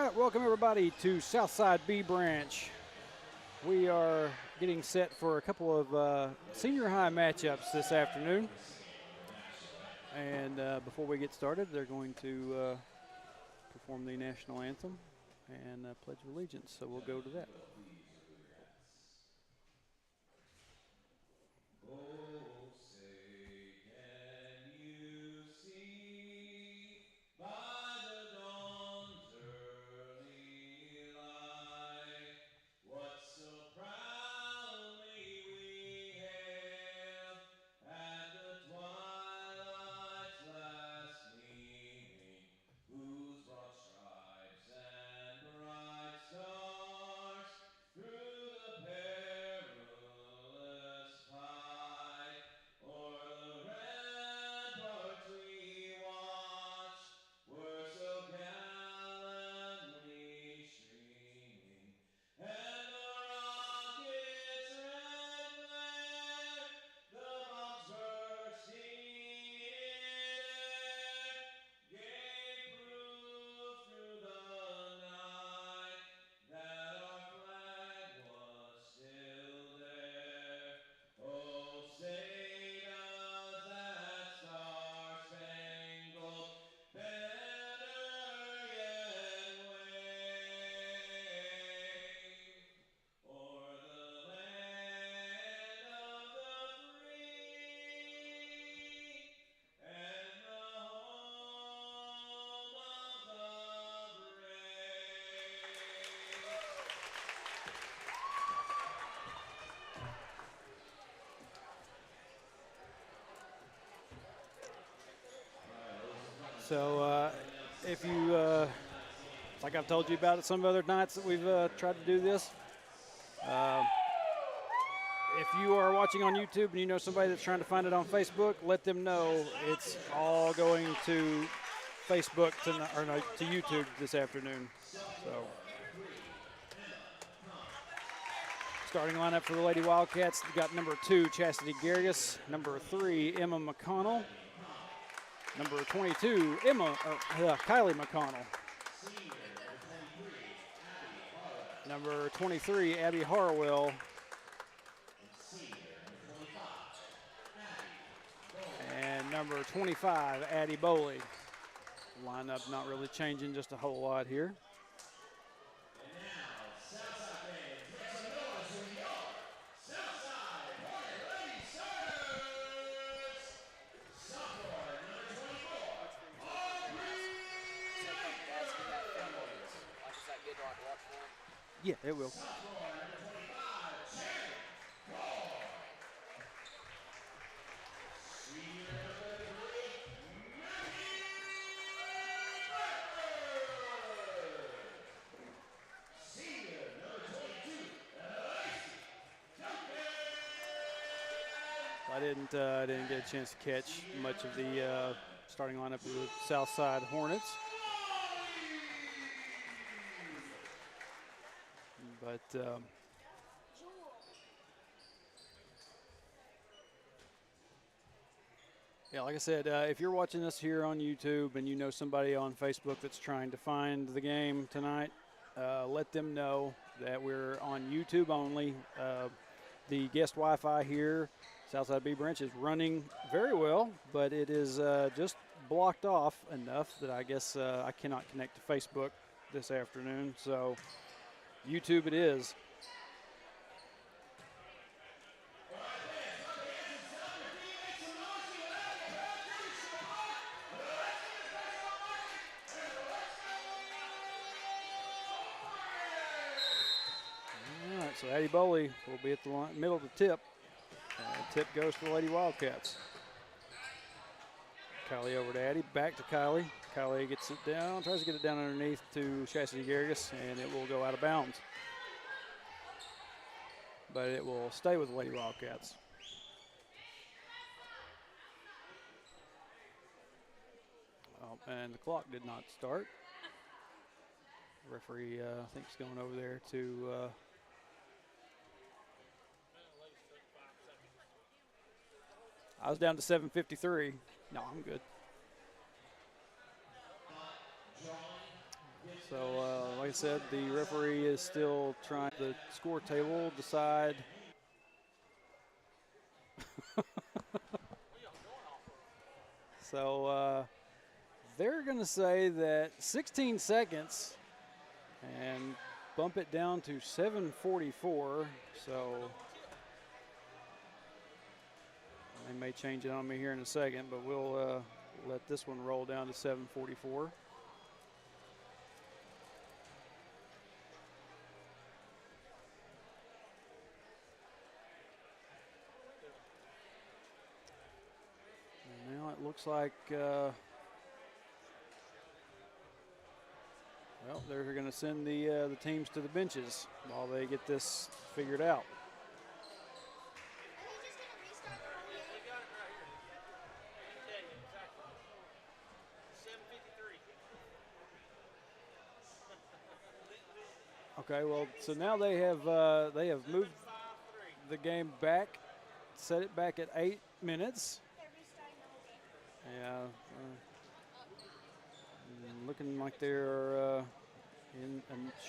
right, welcome everybody to Southside B Branch. We are getting set for a couple of senior high matchups this afternoon. And before we get started, they're going to perform the national anthem and Pledge of Allegiance. So we'll go to that. So if you, like I've told you about it some other nights that we've tried to do this, if you are watching on YouTube and you know somebody that's trying to find it on Facebook, let them know it's all going to Facebook to YouTube this afternoon. So, starting lineup for the Lady Wildcats, we've got number 2, Chastity Garrigus, number 3, Emma McConnell, number 22, Kylie McConnell, number 23, Abby Harwell, and number 25, Addie Boley. Lineup not really changing just a whole lot here. Yeah, it will. I didn't get a chance to catch much of the starting lineup of the Southside Hornets. But yeah, like I said, if you're watching this here on YouTube and you know somebody on Facebook that's trying to find the game tonight, let them know that we're on YouTube only. The guest Wi-Fi here, Southside B Branch, is running very well, but it is just blocked off enough that I guess I cannot connect to Facebook this afternoon. So YouTube it is. All right, so Addie Boley will be at the middle of the tip. Tip goes to the Lady Wildcats. Kylie over to Addie, back to Kylie. Kylie gets it down, tries to get it down underneath to Chastity Garrigus, and it will go out of bounds. But it will stay with the Lady Wildcats. Oh, and the clock did not start. The referee, I think, is going over there to I was down to 7:53. No, I'm good. So, like I said, the referee is still trying the score table decide. So they're going to say that 16 seconds and bump it down to 7:44. So they may change it on me here in a second, but we'll let this one roll down to 7:44. Now it looks like, well, they're going to send the teams to the benches while they get this figured out. Okay, well, so now they have moved the game back, set it back at 8 minutes. Yeah, looking like they're,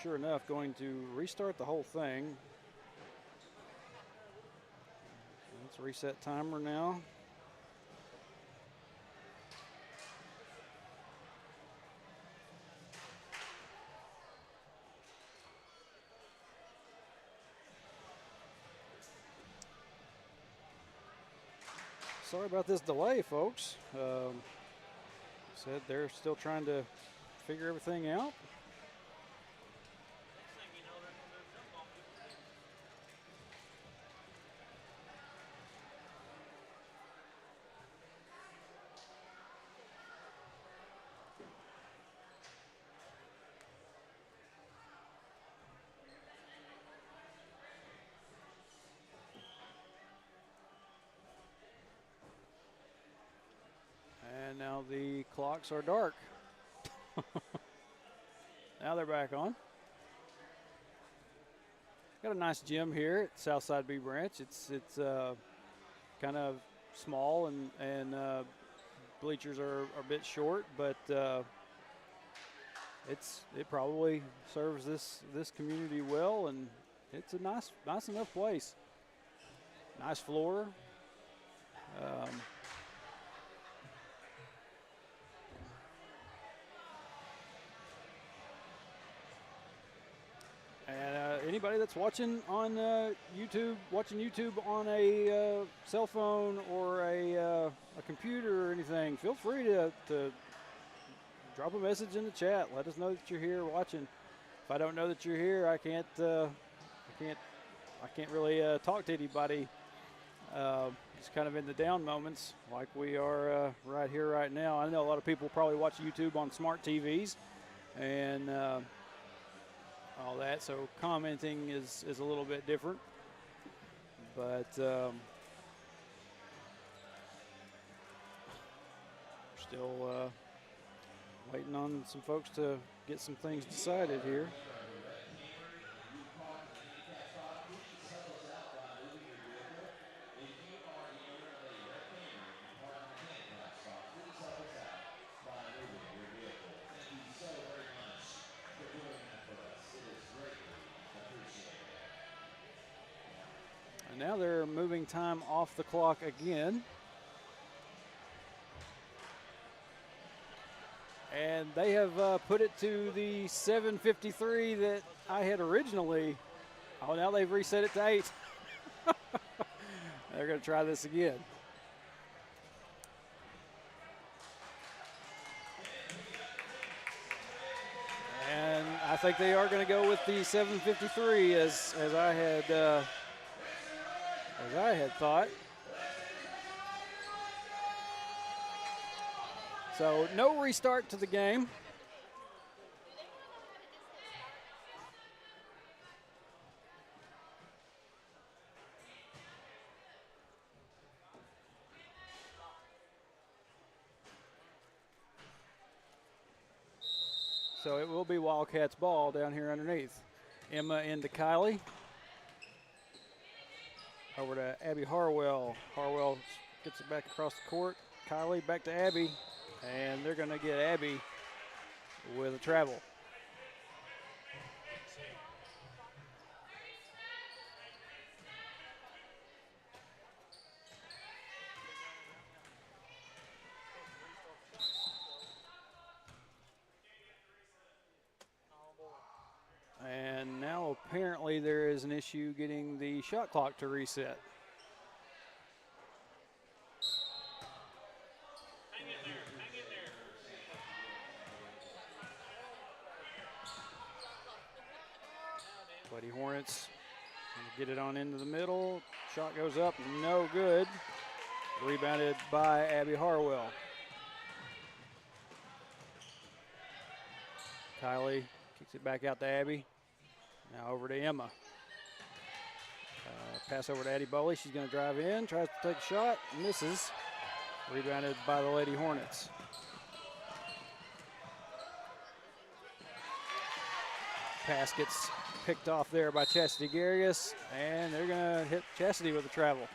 sure enough, going to restart the whole thing. Let's reset timer now. Sorry about this delay, folks. Said they're still trying to figure everything out. And now the clocks are dark. Now they're back on. Got a nice gym here at Southside B Branch. It's kind of small and bleachers are a bit short, but it probably serves this community well, and it's a nice enough place. Nice floor. And anybody that's watching on YouTube, on a cell phone or a computer or anything, feel free to drop a message in the chat. Let us know that you're here watching. If I don't know that you're here, I can't really talk to anybody. Just kind of in the down moments, like we are right here, right now. I know a lot of people probably watch YouTube on smart TVs, and all that, so commenting is a little bit different, but still waiting on some folks to get some things decided here. Now they're moving time off the clock again. And they have put it to the 7:53 that I had originally. Oh, now they've reset it to 8. They're going to try this again. And I think they are going to go with the 7:53 as I had thought. So no restart to the game. So it will be Wildcats ball down here underneath. Emma into Kylie. Over to Abby Harwell. Harwell gets it back across the court. Kylie back to Abby. And they're going to get Abby with a travel. And now apparently there is an issue getting the shot clock to reset. Hang in there. Hang in there. Lady Hornets get it on into the middle. Shot goes up, no good. Rebounded by Abby Harwell. Kylie kicks it back out to Abby. Now over to Emma. Pass over to Addie Bowley. She's going to drive in, tries to take a shot, misses. Rebounded by the Lady Hornets. Pass gets picked off there by Chastity Garius, and they're going to hit Chastity with a travel.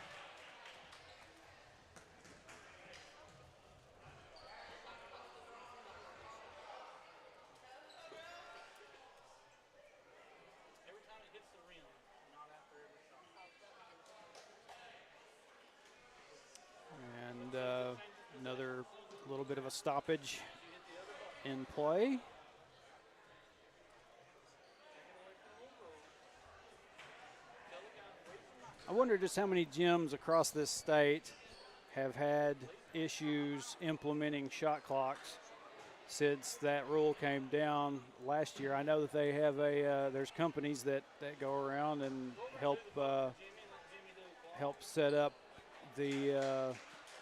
Another little bit of a stoppage in play. I wonder just how many gyms across this state have had issues implementing shot clocks since that rule came down last year. I know that they have there's companies that go around and help set up the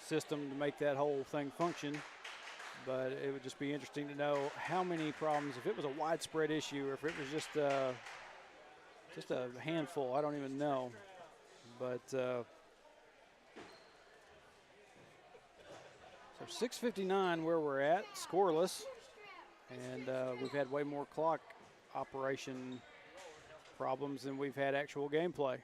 system to make that whole thing function, but it would just be interesting to know how many problems, if it was a widespread issue or if it was just a handful. I don't even know, but so 6:59 where we're at, scoreless, and we've had way more clock operation problems than we've had actual gameplay.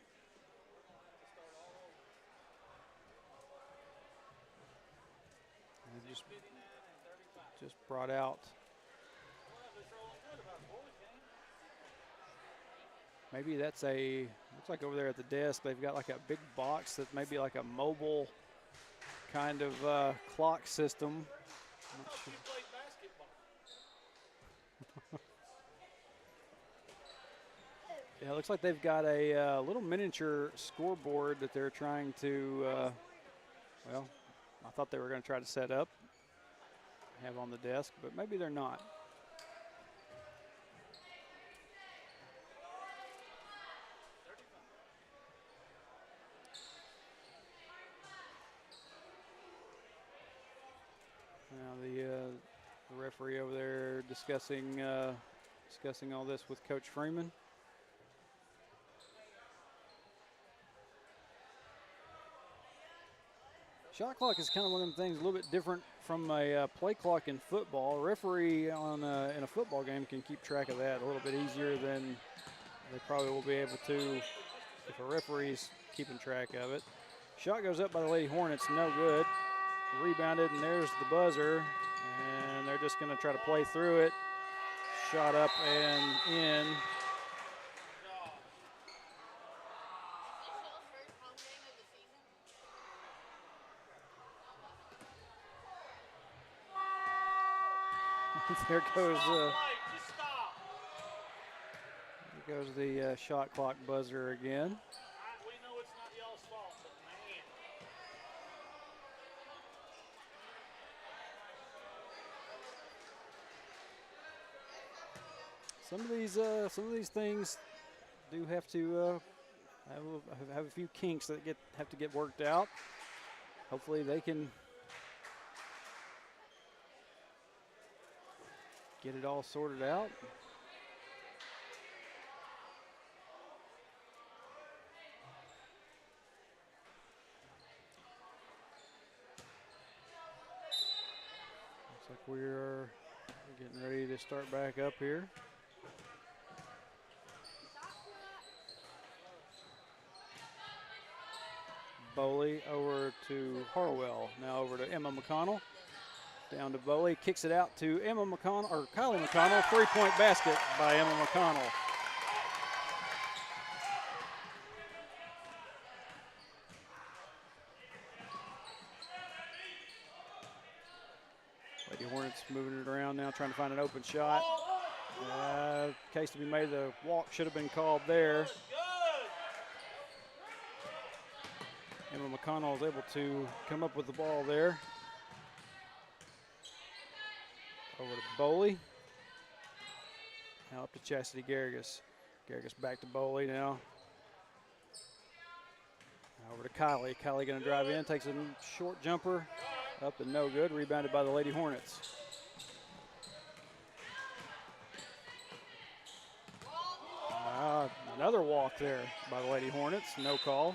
Just brought out. Maybe that's looks like over there at the desk, they've got like a big box that may be like a mobile kind of clock system. Yeah, it looks like they've got a little miniature scoreboard that they're trying to, well, I thought they were going to try to set up, have on the desk, but maybe they're not. Now the referee over there discussing all this with Coach Freeman. Shot clock is kind of one of them things a little bit different from a play clock in football. A referee in a football game can keep track of that a little bit easier than they probably will be able to if a referee's keeping track of it. Shot goes up by the Lady Hornets, no good. Rebounded, and there's the buzzer, and they're just going to try to play through it. Shot up and in. There goes the shot clock buzzer again. We know it's not y'all's fault, but man. Some of these things do have to have a few kinks that have to get worked out. Hopefully they can get it all sorted out. Looks like we're getting ready to start back up here. Bowley over to Harwell. Now over to Emma McConnell. Down to Bowley, kicks it out to Emma McConnell, or Kylie McConnell. Three-point basket by Emma McConnell. Lady Hornets moving it around now, trying to find an open shot. Case to be made, the walk should have been called there. Emma McConnell is able to come up with the ball there. Over to Boley. Now up to Chastity Garrigus. Garrigus back to Boley now. Over to Kylie. Kylie going to drive in, takes a short jumper. Up and no good. Rebounded by the Lady Hornets. Another walk there by the Lady Hornets. No call.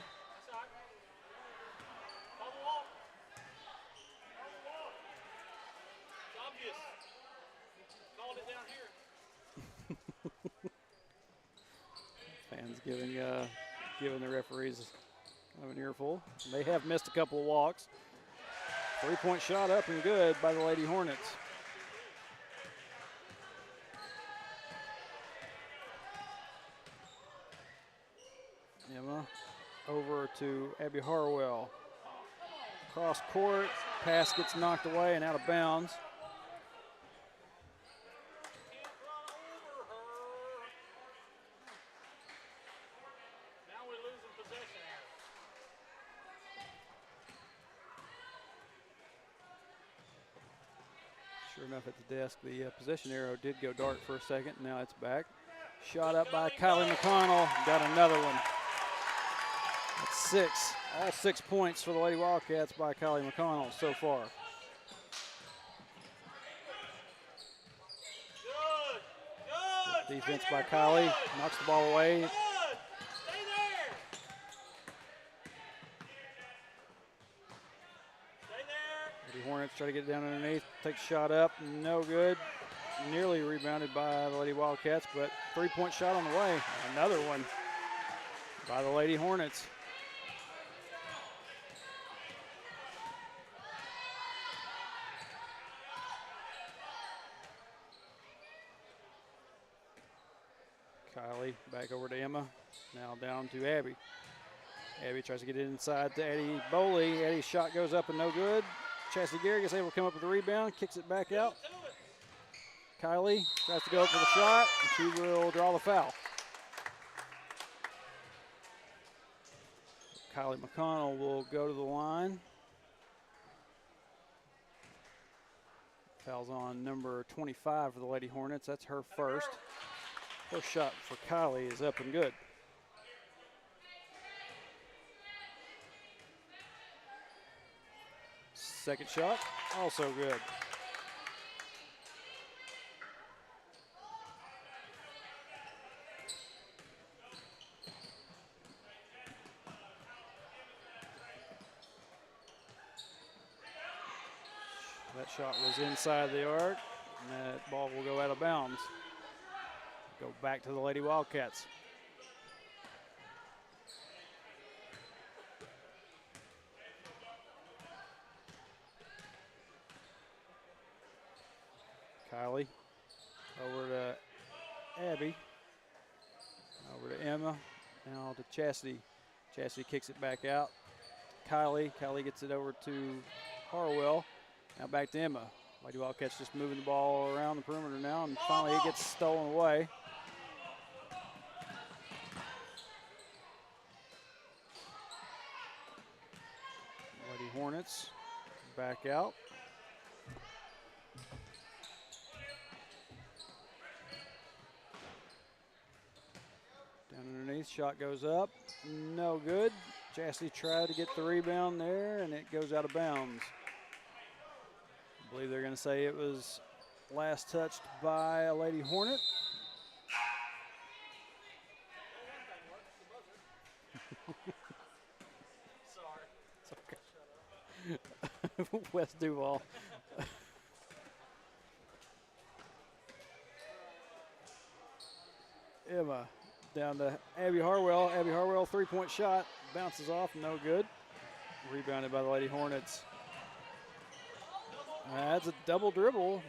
Fans giving the referees an earful. They have missed a couple of walks. 3-point shot up and good by the Lady Hornets. Emma over to Abby Harwell. Cross court, pass gets knocked away and out of bounds. Sure enough, at the desk, the possession arrow did go dark for a second. Now it's back. Shot up by Kylie McConnell. Got another one. That's 6. All 6 points for the Lady Wildcats by Kylie McConnell so far. Good defense by Kylie. Knocks the ball away. Hornets try to get down underneath, takes a shot up, no good. Nearly rebounded by the Lady Wildcats, but 3-point shot on the way. Another one by the Lady Hornets. Kylie back over to Emma, now down to Abby. Abby tries to get it inside to Eddie Boley. Eddie's shot goes up and no good. Chastity Garrigus able to come up with the rebound, kicks it back out. Kylie tries to go up for the shot, and she will draw the foul. Kylie McConnell will go to the line. Foul's on number 25 for the Lady Hornets. That's her first. First shot for Kylie is up and good. Second shot, also good. That shot was inside the arc, and that ball will go out of bounds. Go back to the Lady Wildcats. Kylie over to Abby, over to Emma, now to Chastity. Chastity kicks it back out. Kylie gets it over to Harwell. Now back to Emma. Lady Wildcats just moving the ball around the perimeter now, and finally it gets stolen away. Lady Hornets back out. Down underneath, shot goes up, no good. Chastity tried to get the rebound there, and it goes out of bounds. I believe they're going to say it was last touched by a Lady Hornet. Sorry. It's okay. West Duval. Emma down to Abby Harwell. Abby Harwell, 3-point shot, bounces off, no good. Rebounded by the Lady Hornets. That's a double dribble.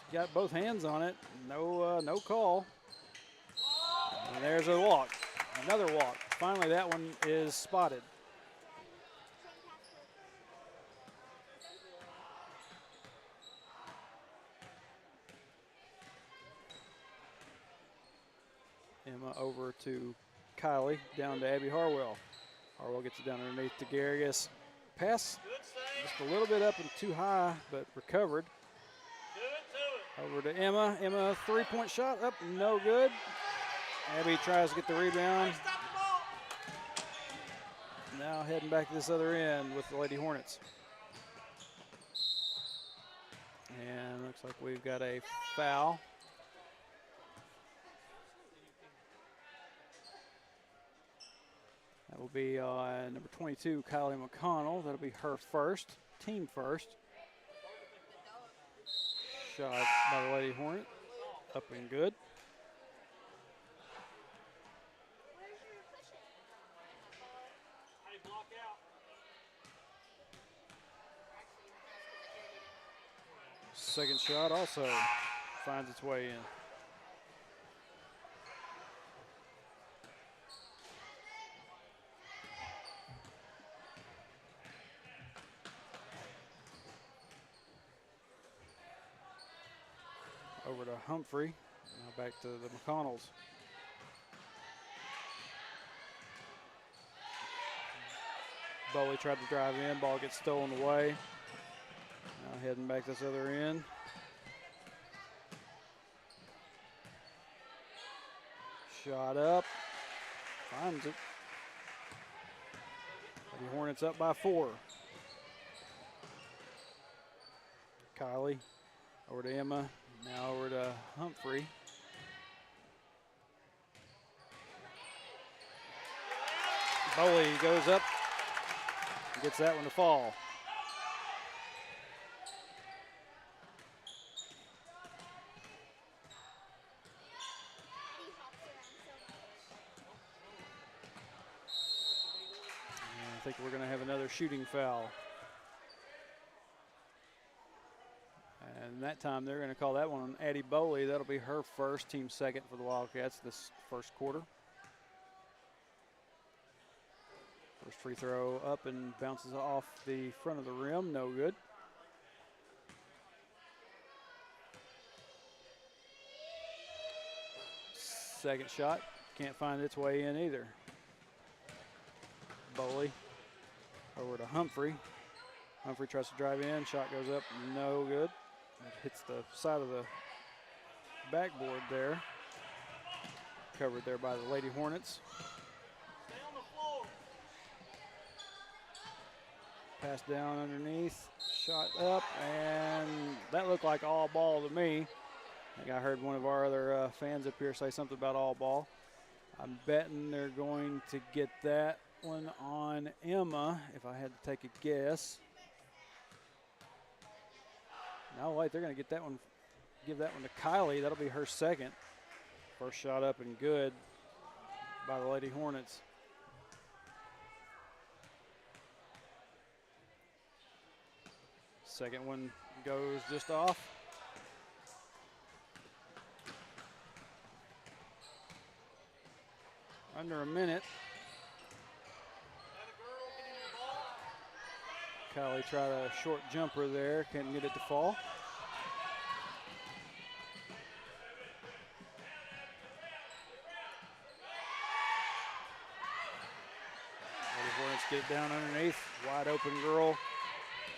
She got both hands on it. No call. And there's a walk. Another walk. Finally, that one is spotted. Emma over to Kylie, down to Abby Harwell. Harwell gets it down underneath to Garrigus. Pass just a little bit up and too high, but recovered. Over to Emma. Emma, three-point shot up, no good. Abby tries to get the rebound. Now heading back to this other end with the Lady Hornets. And looks like we've got a foul. That will be number 22, Kylie McConnell. That'll be her first, team first. Shot by the Lady Hornet, up and good. Second shot also finds its way in. Over to Humphrey, now back to the McConnells. Bowley tried to drive in, ball gets stolen away. Now heading back this other end. Shot up, finds it. Lady Hornets up by 4. Kylie over to Emma, now over to Humphrey. Bowley goes up, gets that one to fall. I think we're going to have another shooting foul. And that time they're going to call that one on Addie Bowley. That'll be her first, team second for the Wildcats this first quarter. First free throw up and bounces off the front of the rim, no good. Second shot, can't find its way in either. Bowley over to Humphrey. Humphrey tries to drive in, shot goes up, no good. It hits the side of the backboard there. Covered there by the Lady Hornets. Stay on the floor. Pass down underneath, shot up, and that looked like all ball to me. I think I heard one of our other fans up here say something about all ball. I'm betting they're going to get that one on Emma, if I had to take a guess. No, wait, they're going to get that one, give that one to Kylie. That'll be her second. First shot up and good by the Lady Hornets. Second one goes just off. Under a minute. Kylie tried a short jumper there, couldn't get it to fall. Lady Hornets get it down underneath, wide open girl.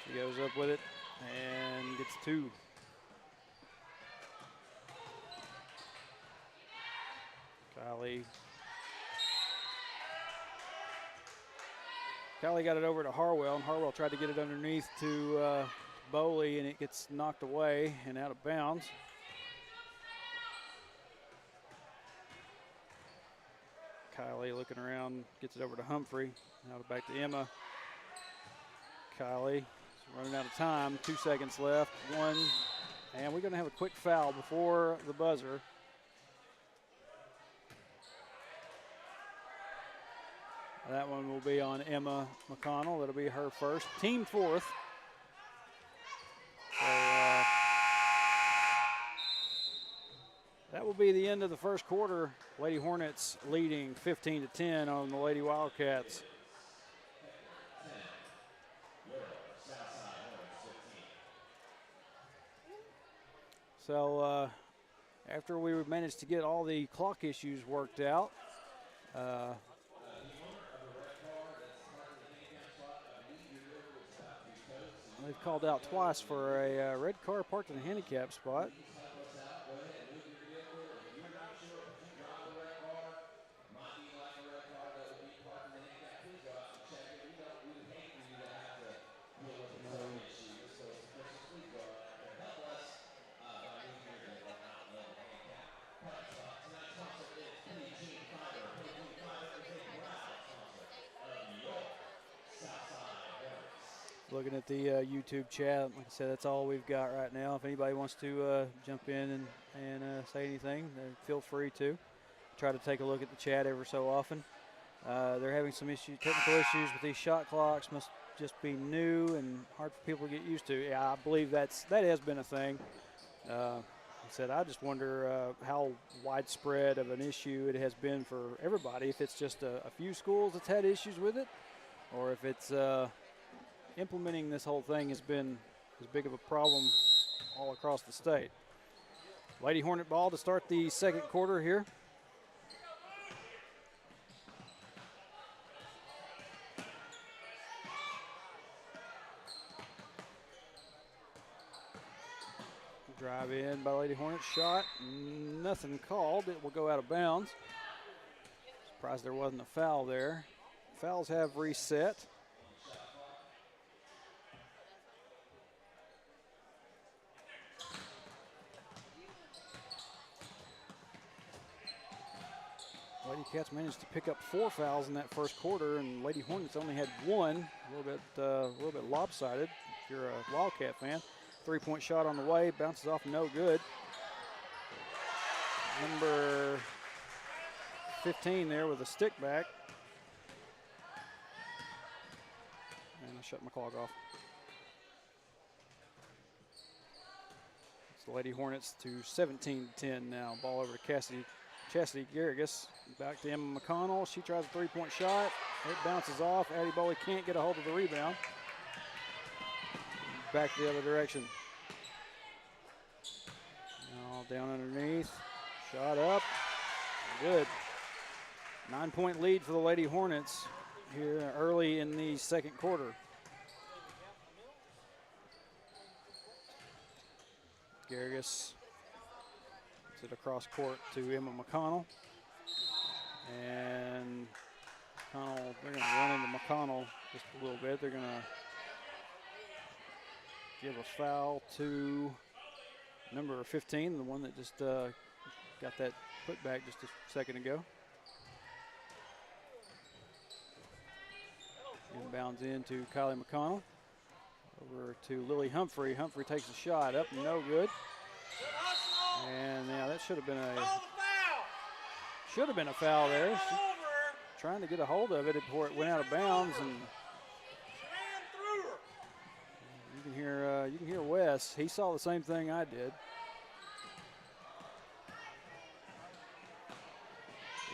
She goes up with it and gets 2. Kylie got it over to Harwell, and Harwell tried to get it underneath to Bowley, and it gets knocked away and out of bounds. Kylie looking around, gets it over to Humphrey. Now back to Emma. Kylie running out of time, 2 seconds left, 1, and we're going to have a quick foul before the buzzer. That one will be on Emma McConnell. That'll be her first, team 4th. So, that will be the end of the first quarter. Lady Hornets leading 15-10 on the Lady Wildcats. So after we managed to get all the clock issues worked out. They've called out twice for a red car parked in the handicap spot. Looking at the YouTube chat, like I said, that's all we've got right now. If anybody wants to jump in and say anything, then feel free to. Try to take a look at the chat ever so often. They're having some technical issues with these shot clocks. Must just be new and hard for people to get used to. Yeah, I believe that has been a thing. Like I said, I just wonder how widespread of an issue it has been for everybody. If it's just a few schools that's had issues with it, or if it's implementing this whole thing has been as big of a problem all across the state. Lady Hornet ball to start the second quarter here. Drive in by Lady Hornet, shot, nothing called. It will go out of bounds. Surprised there wasn't a foul there. Fouls have reset. Lady Cats managed to pick up 4 fouls in that first quarter, and Lady Hornets only had 1. A little bit lopsided. If you're a Wildcat fan, 3-point shot on the way, bounces off, no good. Number 15 there with a stick back, and I shut my clock off. It's the Lady Hornets to 17-10 now. Ball over to Chastity Garrigus. Back to Emma McConnell. She tries a 3-point shot. It bounces off. Addie Bowley can't get a hold of the rebound. Back the other direction. Now down underneath. Shot up. Good. 9-point lead for the Lady Hornets here early in the second quarter. Garrigus puts it across court to Emma McConnell. And McConnell, they're going to run into McConnell just a little bit. They're going to give a foul to number 15, the one that just got that putback just a second ago. Inbounds into Kylie McConnell. Over to Lily Humphrey. Humphrey takes a shot up, no good. And yeah, that should have been a foul there. She trying to get a hold of it before it went out of bounds, and you can hear Wes. He saw the same thing I did.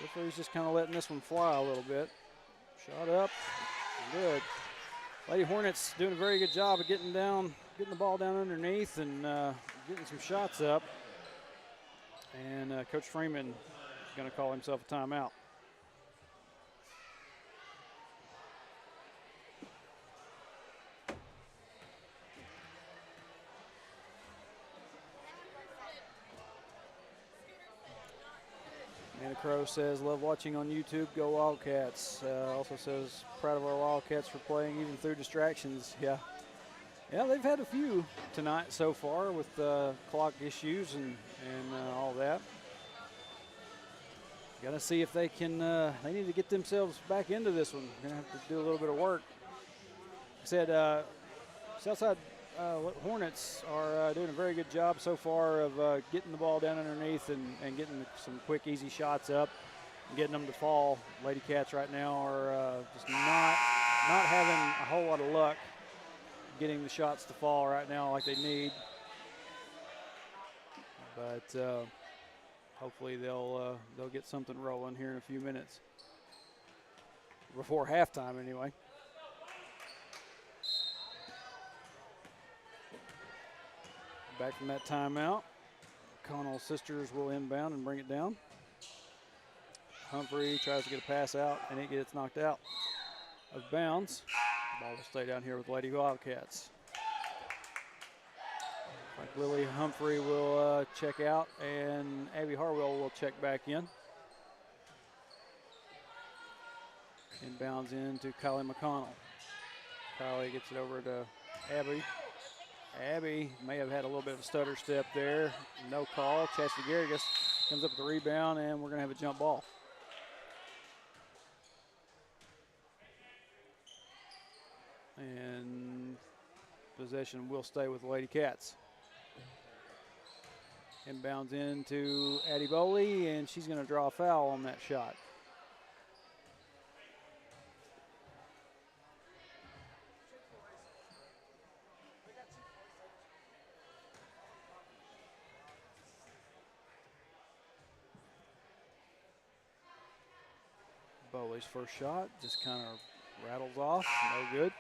Referee's just kind of letting this one fly a little bit. Shot up, good. Lady Hornets doing a very good job of getting the ball down underneath and getting some shots up. And Coach Freeman is going to call himself a timeout. Anna Crow says, love watching on YouTube, go Wildcats. Also says, proud of our Wildcats for playing even through distractions. Yeah, they've had a few tonight so far with clock issues and all that. Got to see if they can, they need to get themselves back into this one. Going to have to do a little bit of work. I said, Southside Hornets are doing a very good job so far of getting the ball down underneath and getting some quick, easy shots up and getting them to fall. Lady Cats right now are just not having a whole lot of luck getting the shots to fall right now like they need. But hopefully they'll get something rolling here in a few minutes. Before halftime, anyway. Back from that timeout. McConnell sisters will inbound and bring it down. Humphrey tries to get a pass out, and it gets knocked out of bounds. The ball will stay down here with Lady Wildcats. Like Lily Humphrey will check out, and Abby Harwell will check back in. Inbounds into Kylie McConnell. Kylie gets it over to Abby. Abby may have had a little bit of a stutter step there. No call. Chastity Garrigus comes up with the rebound, and we're going to have a jump ball. And possession will stay with the Lady Cats. Inbounds into Addie Boley, and she's going to draw a foul on that shot. Boley's first shot just kind of rattles off, no good.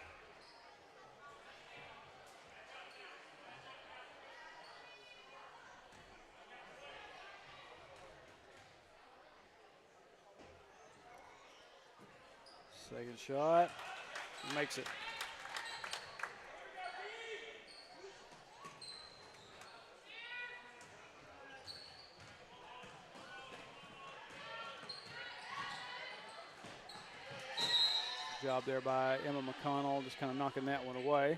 Second shot, makes it. Job there by Emma McConnell, just kind of knocking that one away.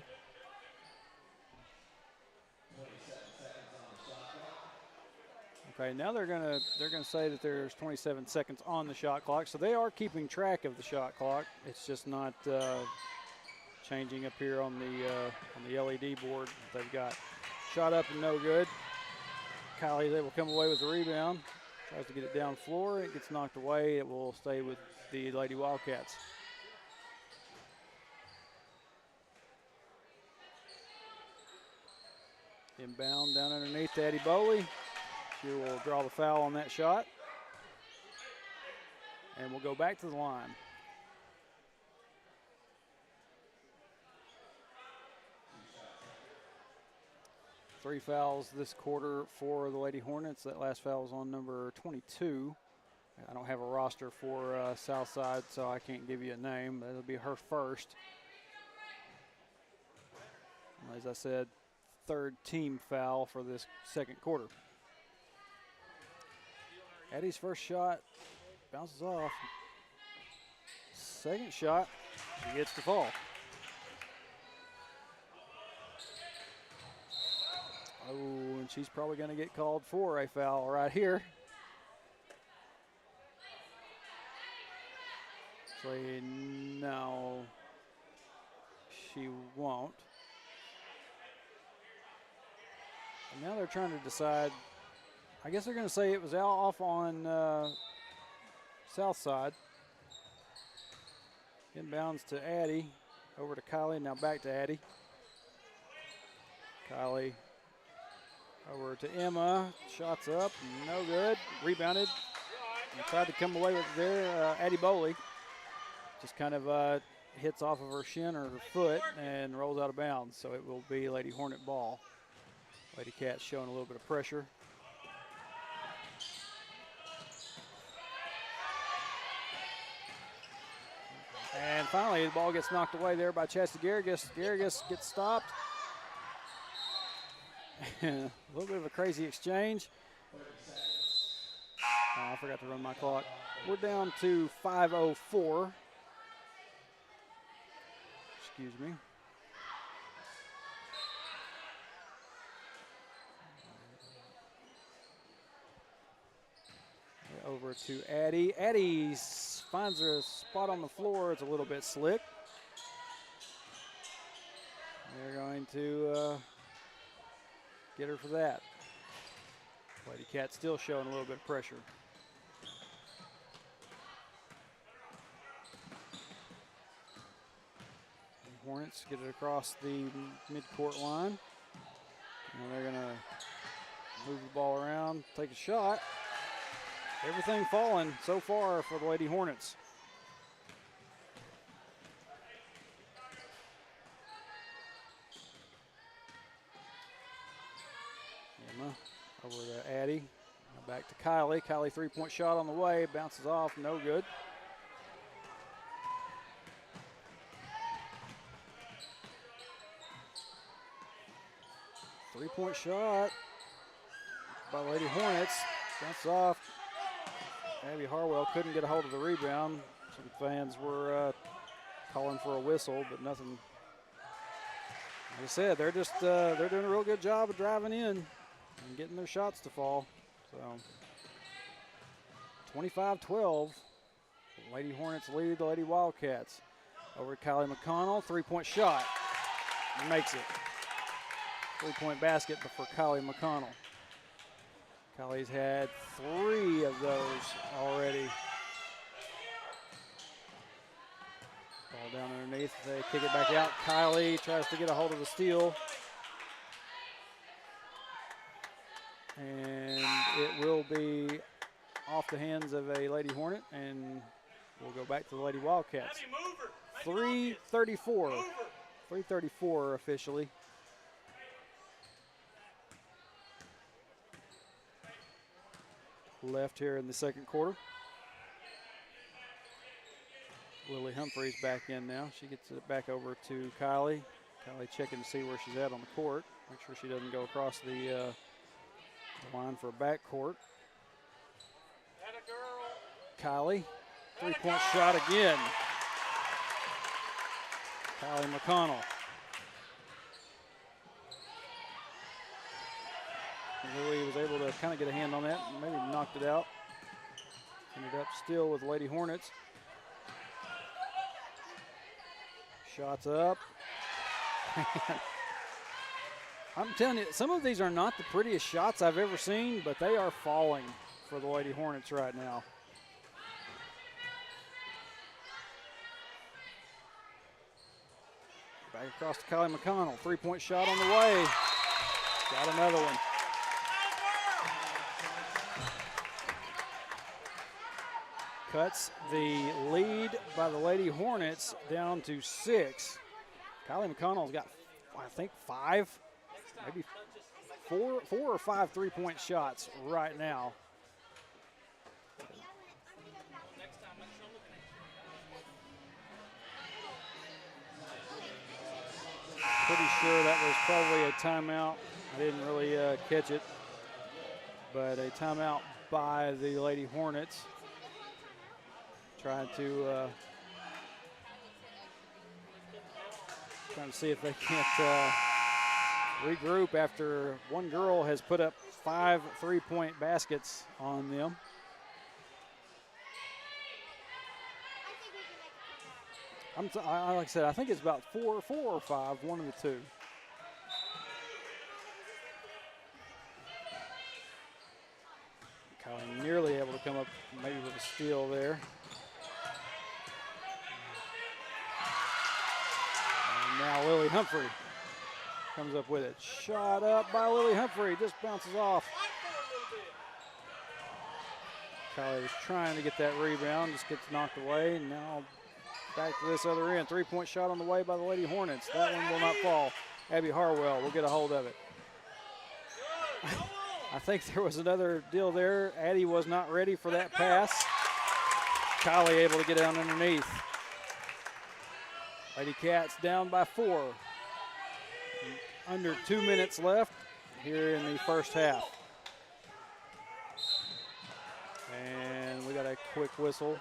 Okay, now they're gonna say that there's 27 seconds on the shot clock, so they are keeping track of the shot clock. It's just not changing up here on the LED board that they've got. Shot up and no good. Kylie's able to come away with the rebound. Tries to get it down floor. It gets knocked away. It will stay with the Lady Wildcats. Inbound down underneath to Addie Boley. She will draw the foul on that shot. And we'll go back to the line. Three fouls this quarter for the Lady Hornets. That last foul was on number 22. I don't have a roster for Southside, so I can't give you a name. That'll be her first. As I said, third team foul for this second quarter. Addie's first shot bounces off. Second shot, she gets the fall. Oh, and she's probably going to get called for a foul right here. Actually, no, she won't. And now they're trying to decide. I guess they're going to say it was out off on south side. Inbounds to Addie, over to Kylie, now back to Addie. Kylie over to Emma, shots up, no good, rebounded. And tried to come away with it there, Addie Boley. Just kind of hits off of her shin or her foot and rolls out of bounds. So it will be Lady Hornet ball. Lady Cats showing a little bit of pressure. And finally, the ball gets knocked away there by Chastity Garrigus. Garrigus gets stopped. A little bit of a crazy exchange. Oh, I forgot to run my clock. We're down to 5:04. Excuse me. Over to Addie. Addie finds her spot on the floor. It's a little bit slick. They're going to get her for that. Lady Cat still showing a little bit of pressure. The Hornets get it across the mid-court line. And they're going to move the ball around, take a shot. Everything falling so far for the Lady Hornets. Emma Over to Addie. Now back to Kylie. Kylie three-point shot on the way. Bounces off. No good. Three-point shot by Lady Hornets. Bounces off. Abby Harwell couldn't get a hold of the rebound. Some fans were calling for a whistle, but nothing. Like I said, they're just they're doing a real good job of driving in and getting their shots to fall. So 25-12. Lady Hornets lead the Lady Wildcats. Over to Kylie McConnell, three-point shot. Makes it. Three-point basket for Kylie McConnell. Kylie's had 3 of those already. Ball down underneath. They kick it back out. Kylie tries to get a hold of the steal. And it will be off the hands of a Lady Hornet, and we'll go back to the Lady Wildcats. 3:34. 3:34 officially. Left here in the second quarter. Lily Humphreys back in now. She gets it back over to Kylie. Kylie checking to see where she's at on the court. Make sure she doesn't go across the line for a backcourt. Kylie, three-point shot again. Kylie McConnell. Lily was able to kind of get a hand on that, maybe knocked it out. Ended up still with Lady Hornets. Shots up. I'm telling you, some of these are not the prettiest shots I've ever seen, but they are falling for the Lady Hornets right now. Back across to Kylie McConnell. Three-point shot on the way. Got another one. Cuts the lead by the Lady Hornets down to 6. Kylie McConnell's got, I think, 5, maybe 4 or 5 three-point shots right now. Pretty sure that was probably a timeout. I didn't really catch it, but a timeout by the Lady Hornets. Trying to see if they can't regroup after one girl has put up 5 three-point baskets on them. Like I said, I think it's about 4 or 5, one of the two. Kylie nearly able to come up maybe with a steal there. Now Lily Humphrey comes up with it. Shot up by Lily Humphrey, just bounces off. Kylie was trying to get that rebound, just gets knocked away. And now back to this other end. Three-point shot on the way by the Lady Hornets. That one will not fall. Abby Harwell will get a hold of it. I think there was another deal there. Addie was not ready for that pass. Kylie able to get down underneath. Lady Cats down by 4. Under 2 minutes left here in the first half. And we got a quick whistle.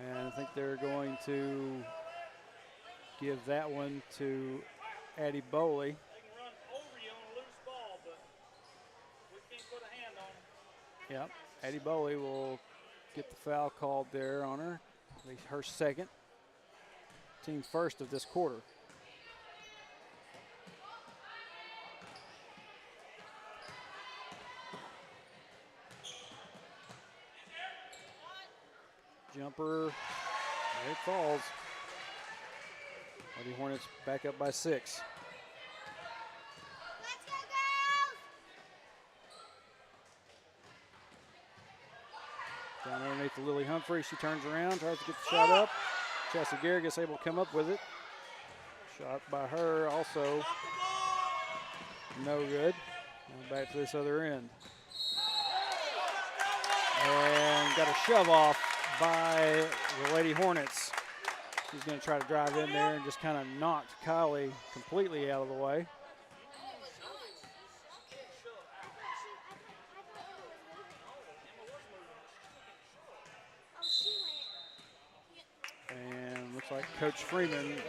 And I think they're going to give that one to Addie Bowley. Yep, Addie Bowley will get the foul called there on her. At least her second. Team first of this quarter. Jumper, there it falls. Lady Hornets back up by 6. Let's go, girls! Down underneath the Lily Humphrey, she turns around, tries to get the shot up. Chelsea Garrigus able to come up with it. Shot by her also no good. Now back to this other end. And got a shove off by the Lady Hornets. He's going to try to drive in there and just kind of knocked Kylie completely out of the way. And looks like Coach Freeman is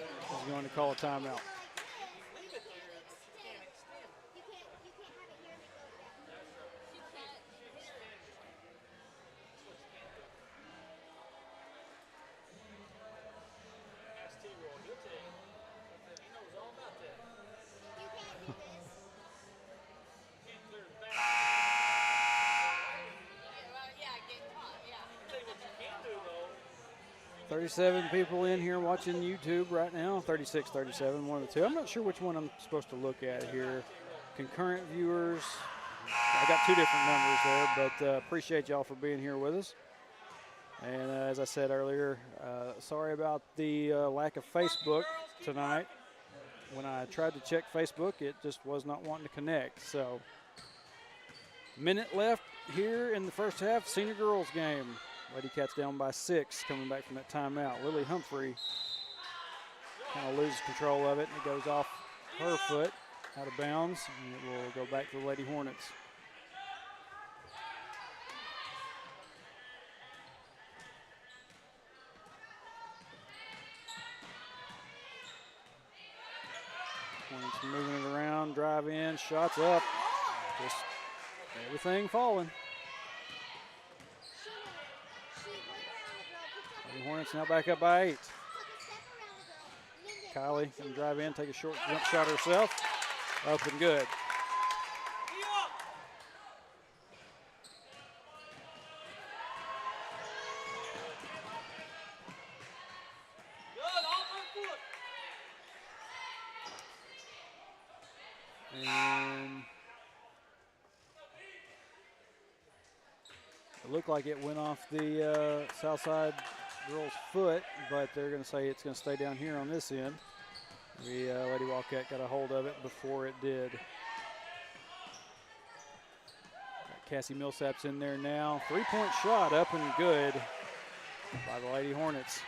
going to call a timeout. Seven people in here watching YouTube right now. 36, 37, one of the two. I'm not sure which one I'm supposed to look at here. Concurrent viewers. I got two different numbers there, but appreciate y'all for being here with us. And as I said earlier, sorry about the lack of Facebook tonight. When I tried to check Facebook, it just was not wanting to connect. So, minute left here in the first half, senior girls game. Lady Cats down by 6, coming back from that timeout. Lily Humphrey kind of loses control of it, and it goes off her foot, out of bounds, and it will go back to the Lady Hornets. Hornets moving it around, drive in, shots up, just everything falling. Hornets now back up by 8. Kylie can drive in, take a short jump shot herself. Up and good. And it looked like it went off the south side girl's foot, but they're going to say it's going to stay down here on this end. The Lady Wildcat got a hold of it before it did. Got Cassie Millsap's in there now. 3-point shot up and good by the Lady Hornets.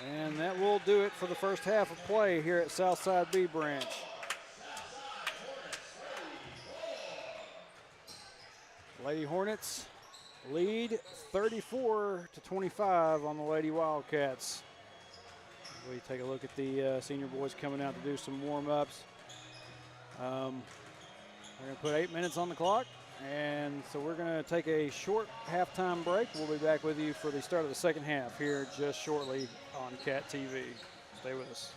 And that will do it for the first half of play here at Southside B Branch. Lady Hornets lead 34-25 on the Lady Wildcats. We take a look at the senior boys coming out to do some warm-ups. We're going to put 8 minutes on the clock. And so we're going to take a short halftime break. We'll be back with you for the start of the second half here just shortly on Cat TV. Stay with us.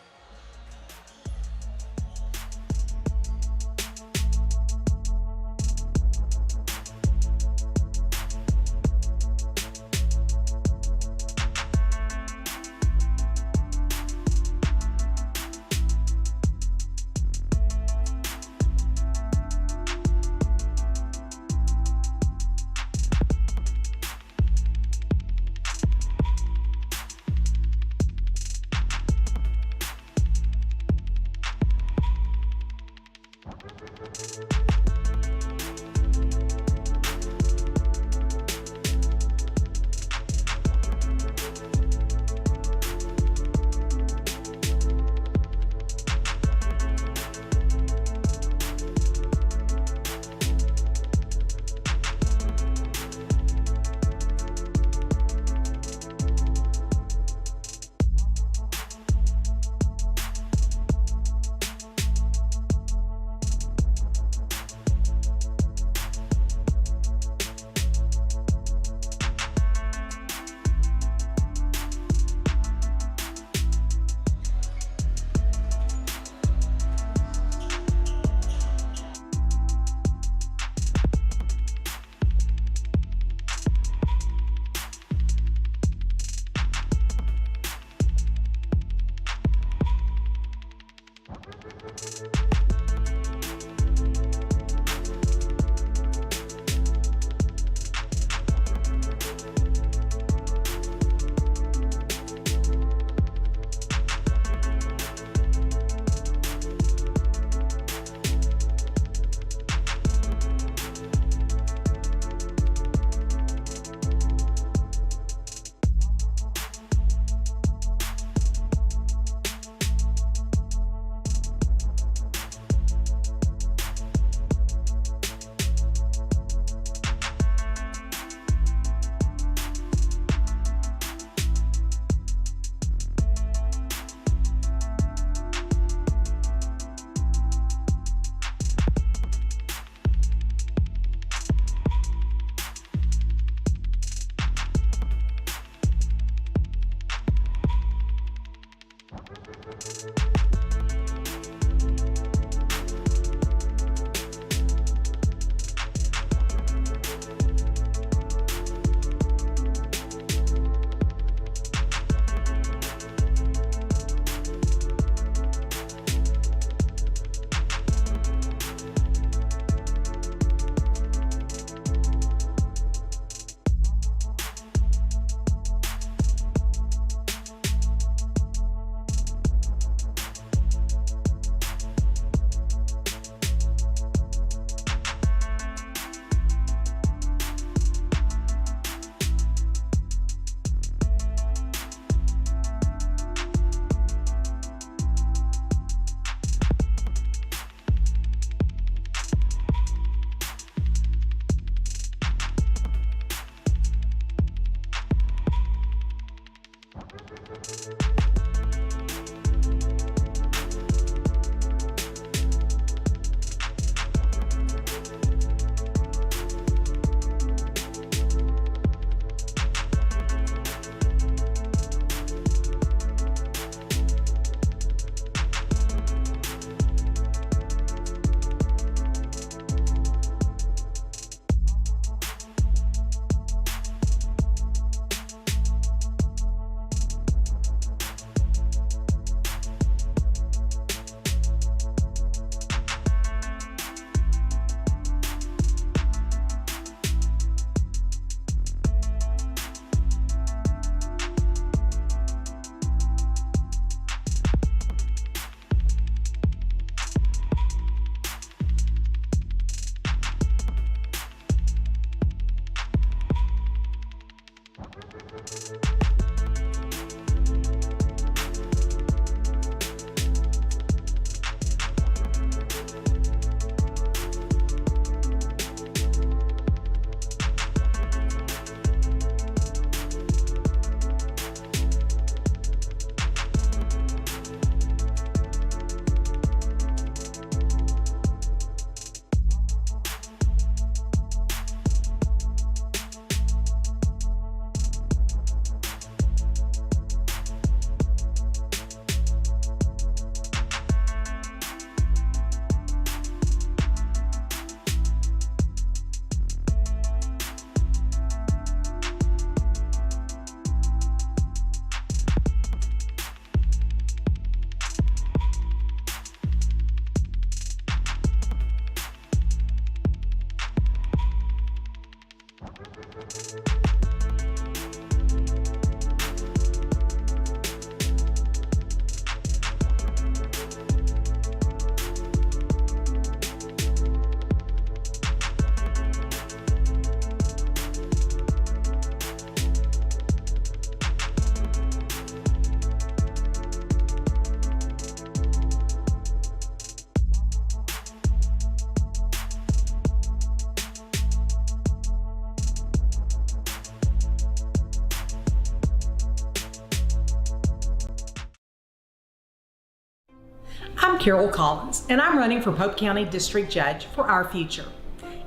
I'm Carol Collins, and I'm running for Pope County District Judge for our future.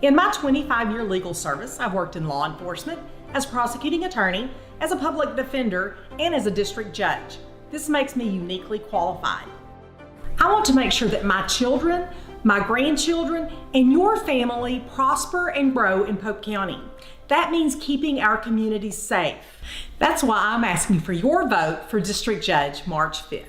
In my 25-year legal service, I've worked in law enforcement, as prosecuting attorney, as a public defender, and as a district judge. This makes me uniquely qualified. I want to make sure that my children, my grandchildren, and your family prosper and grow in Pope County. That means keeping our communities safe. That's why I'm asking for your vote for District Judge March 5th.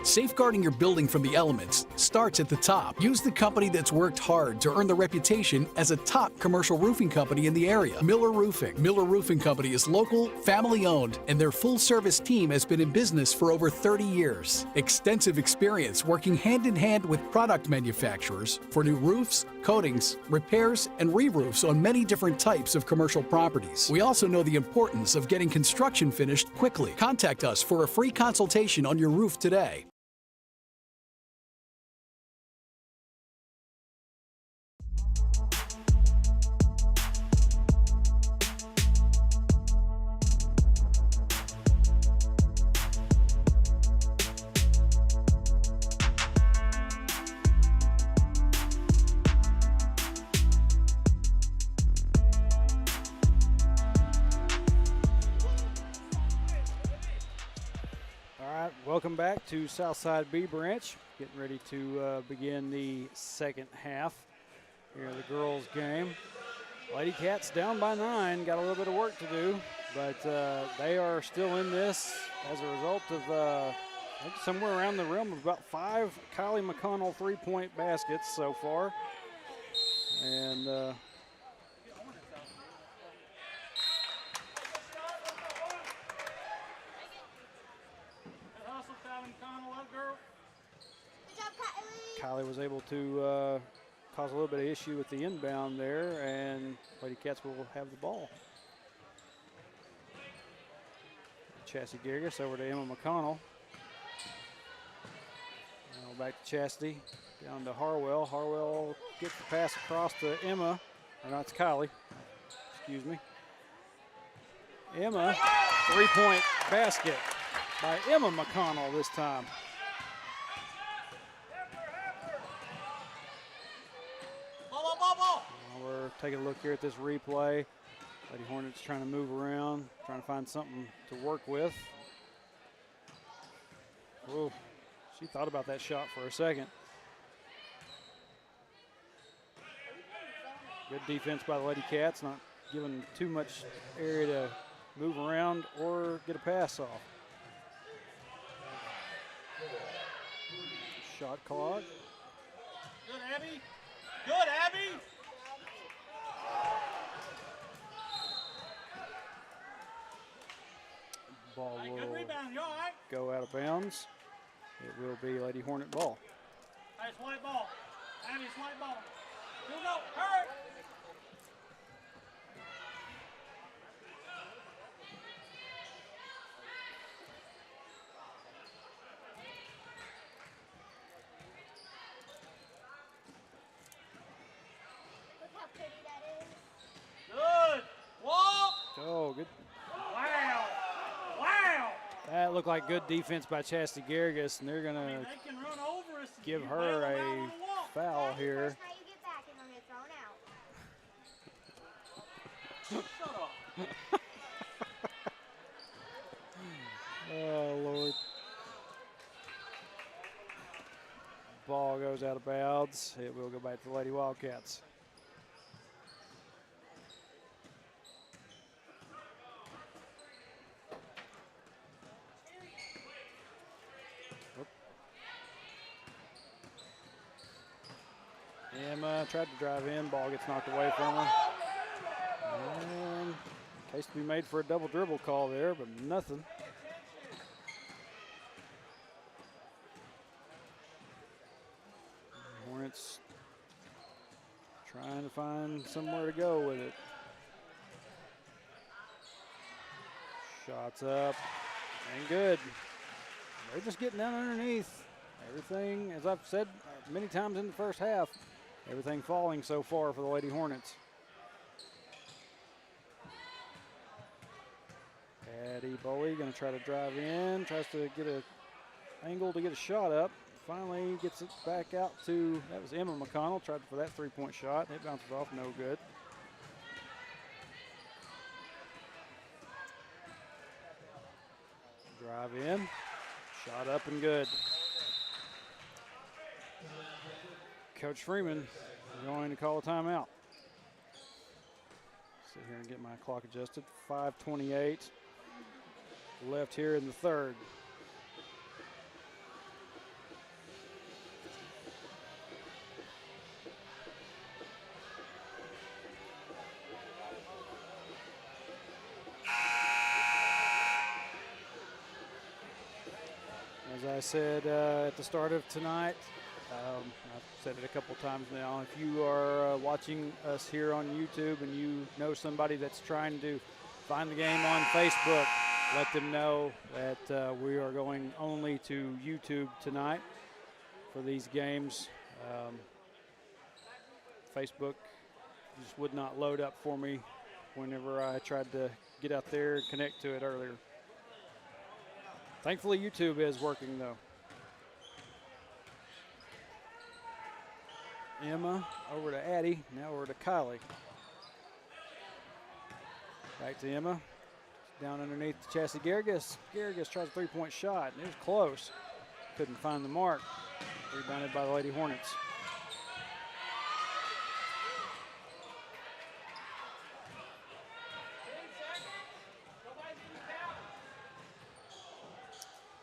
Safeguarding your building from the elements starts at the top. Use the company that's worked hard to earn the reputation as a top commercial roofing company in the area, Miller Roofing. Miller Roofing Company is local, family-owned, and their full-service team has been in business for over 30 years. Extensive experience working hand-in-hand with product manufacturers for new roofs, coatings, repairs, and re-roofs on many different types of commercial properties. We also know the importance of getting construction finished quickly. Contact us for a free consultation on your roof today. Welcome back to Southside B Branch. Getting ready to begin the second half here of the girls' game. Lady Cats down by 9, got a little bit of work to do, but they are still in this as a result of I think somewhere around the realm of about 5 Kylie McConnell three-point baskets so far. And Kylie was able to cause a little bit of issue with the inbound there, and Lady Cats will have the ball. Chastity Gargis over to Emma McConnell. Now back to Chastity, down to Harwell. Harwell gets the pass across to Emma, or not, it's Kylie, excuse me. Emma, three-point basket by Emma McConnell this time. We're taking a look here at this replay. Lady Hornets trying to move around, trying to find something to work with. Oh, she thought about that shot for a second. Good defense by the Lady Cats, not giving too much area to move around or get a pass off. Shot clock. Good, Abby. Good, Abby. Ball will Good rebound. You all right? go out of bounds. It will be Lady Hornet ball. Hey, it's white ball. Abby, it's white ball. You go. Hurry. Good. Walk. Oh, good. Wow. Wow. That looked like good defense by Chastity Garrigus, and they're going I mean, to they can run over us. and give you her bail them out a on the walk. foul here. First night you get back and they'll get thrown out. Shut up. Oh, Lord. Ball goes out of bounds. It will go back to the Lady Wildcats. Whoop. Emma tried to drive in. Ball gets knocked away from her. And case to be made for a double dribble call there, but nothing. Hornets trying to find somewhere to go with it. Shots up and good. They're just getting down underneath. Everything, as I've said many times in the first half, everything falling so far for the Lady Hornets. Addie Bowie going to try to drive in, tries to get an angle to get a shot up. Finally gets it back out to, that was Emma McConnell, tried for that three-point shot. It bounces off, no good. Drive in, shot up and good. Coach Freeman going to call a timeout. Sit here and get my clock adjusted. 5:28 left here in the third. As I said at the start of tonight, I've said it a couple times now, if you are watching us here on YouTube and you know somebody that's trying to find the game on Facebook, let them know that we are going only to YouTube tonight for these games. Facebook just would not load up for me whenever I tried to get out there and connect to it earlier. Thankfully, YouTube is working, though. Emma over to Addie, now over to Kylie. Back to Emma. Down underneath Chastity Garrigus. Garrigus tries a three-point shot, and it was close. Couldn't find the mark. Rebounded by the Lady Hornets.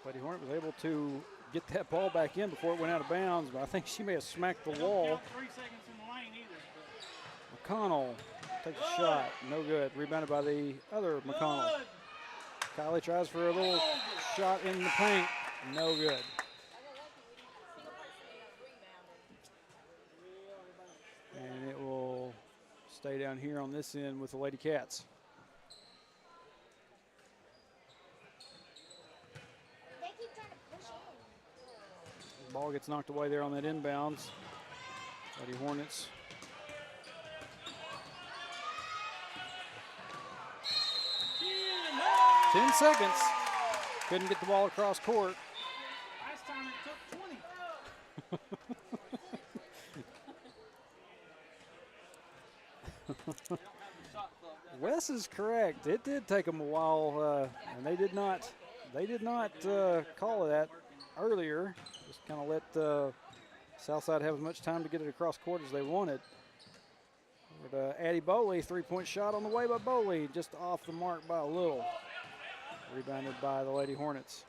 Lady Hornet was able to get that ball back in before it went out of bounds, but I think she may have smacked the wall. 3 seconds in the lane either. McConnell takes a shot, no good. Rebounded by the other McConnell. Good. Kylie tries for a little shot in the paint, no good. And it will stay down here on this end with the Lady Cats. Ball gets knocked away there on that inbounds. Lady Hornets. Yeah, 10 seconds. Couldn't get the ball across court. last time it took 20. Wes is correct. It did take them a while, and they did not call that earlier. Just kind of let Southside have as much time to get it across court as they wanted. But Addie Bowley, three-point shot on the way by Bowley, just off the mark by a little. Rebounded by the Lady Hornets.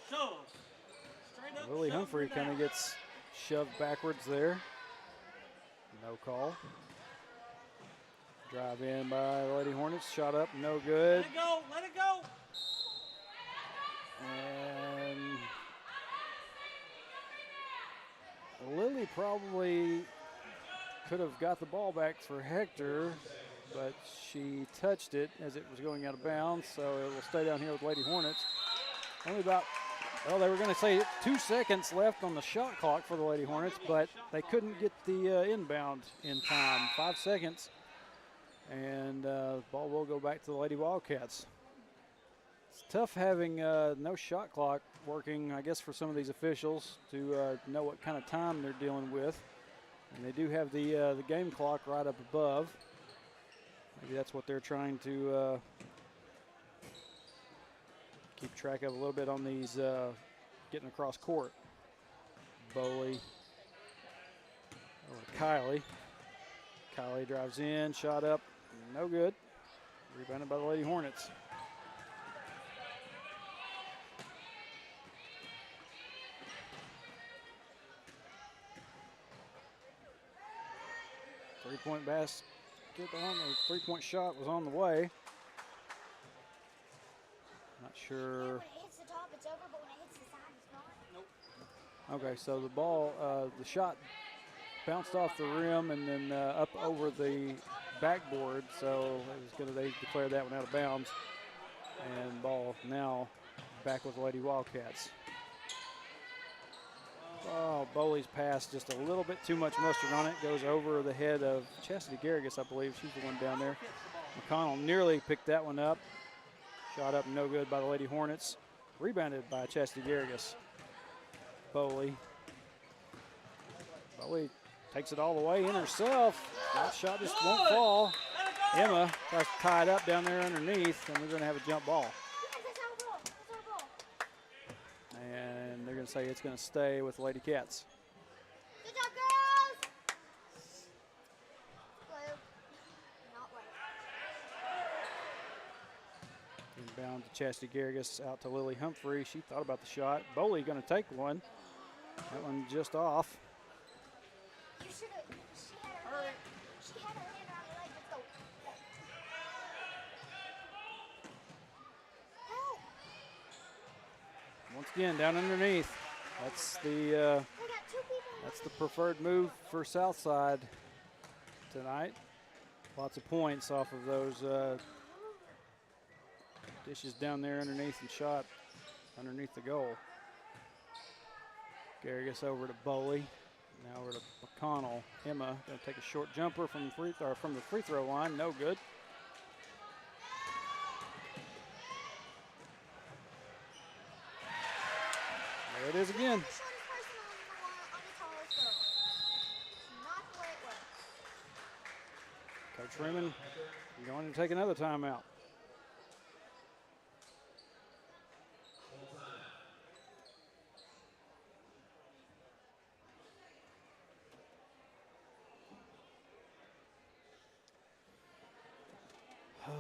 Shove. Straight up. Lily shove Humphrey her kind of down. gets shoved backwards there. No call. Drive in by the Lady Hornets. Shot up, no good. Let it go. Let it go. And Lily probably could have got the ball back for Hector, but she touched it as it was going out of bounds, so it will stay down here with Lady Hornets. Only about Well, they were going to say 2 seconds left on the shot clock for the Lady Hornets, but they couldn't get the inbound in time. 5 seconds, and the ball will go back to the Lady Wildcats. It's tough having no shot clock working, I guess, for some of these officials to know what kind of time they're dealing with. And they do have the game clock right up above. Maybe that's what they're trying to keep track of a little bit on these getting across court. Bowley over to Kylie. Kylie drives in, shot up, no good. Rebounded by the Lady Hornets. Three-point basket on the three-point shot was on the way. Not Yeah, sure. when it hits the top, it's over, but when it hits the side, it's not. Okay, so the ball, the shot bounced off the rim and then up over the backboard. So they declared that one out of bounds. And ball now back with the Lady Wildcats. Oh, Bowley's pass just a little bit too much mustard on it. Goes over the head of Chastity Garrigus, I believe. She's the one down there. McConnell nearly picked that one up. Shot up no good by the Lady Hornets. Rebounded by Chastity Garrigus. Bowley takes it all the way in herself. That shot just won't fall. Emma tries to tie it up down there underneath, and we're going to have a jump ball. Yes, that's our ball. That's our ball. And they're going to say it's going to stay with the Lady Cats. Good job, girls. Blue. Not white. Inbound to Chastity Garrigus, out to Lily Humphrey. She thought about the shot. Bowley going to take one. That one just off. You should have. She had her hand around your leg. Let's go. Help. Once again, down underneath. That's the We got 2 people. that's the preferred move for Southside tonight. Lots of points off of those dishes down there underneath and shot underneath the goal. Garrigus over to Bowley. Now over to McConnell. Emma going to take a short jumper from the free throw line. No good. There it is again. The shortest person on the tallest girl. It's not the way it works. Coach Freeman going to take another timeout. Oh.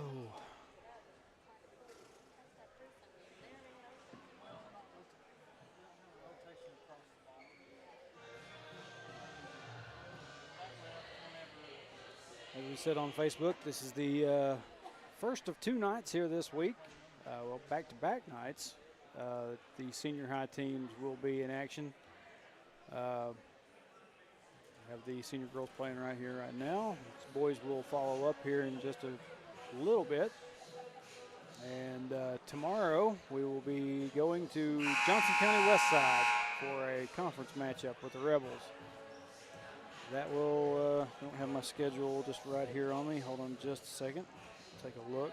As we said on Facebook, this is the first of 2 nights here this week. Well, back-to-back nights. The senior high teams will be in action. Have the senior girls playing right here, right now. The boys will follow up here in just a little bit. And tomorrow we will be going to Johnson County West Side for a conference matchup with the Rebels. That will, I don't have my schedule just right here on me. Hold on just a second. Take a look.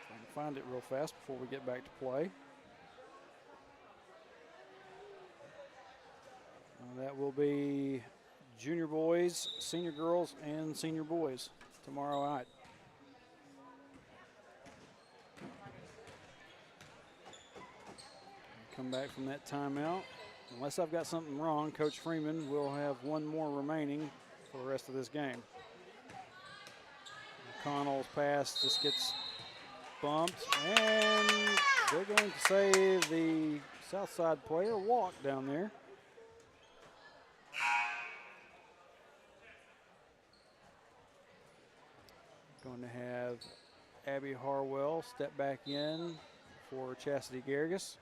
Trying to find it real fast before we get back to play. That will be junior boys, senior girls, and senior boys tomorrow night. Come back from that timeout. Unless I've got something wrong, Coach Freeman will have one more remaining for the rest of this game. McConnell's pass just gets bumped, and they're going to say the Southside player walked down there. Going to have Abby Harwell step back in for Chastity Garrigus.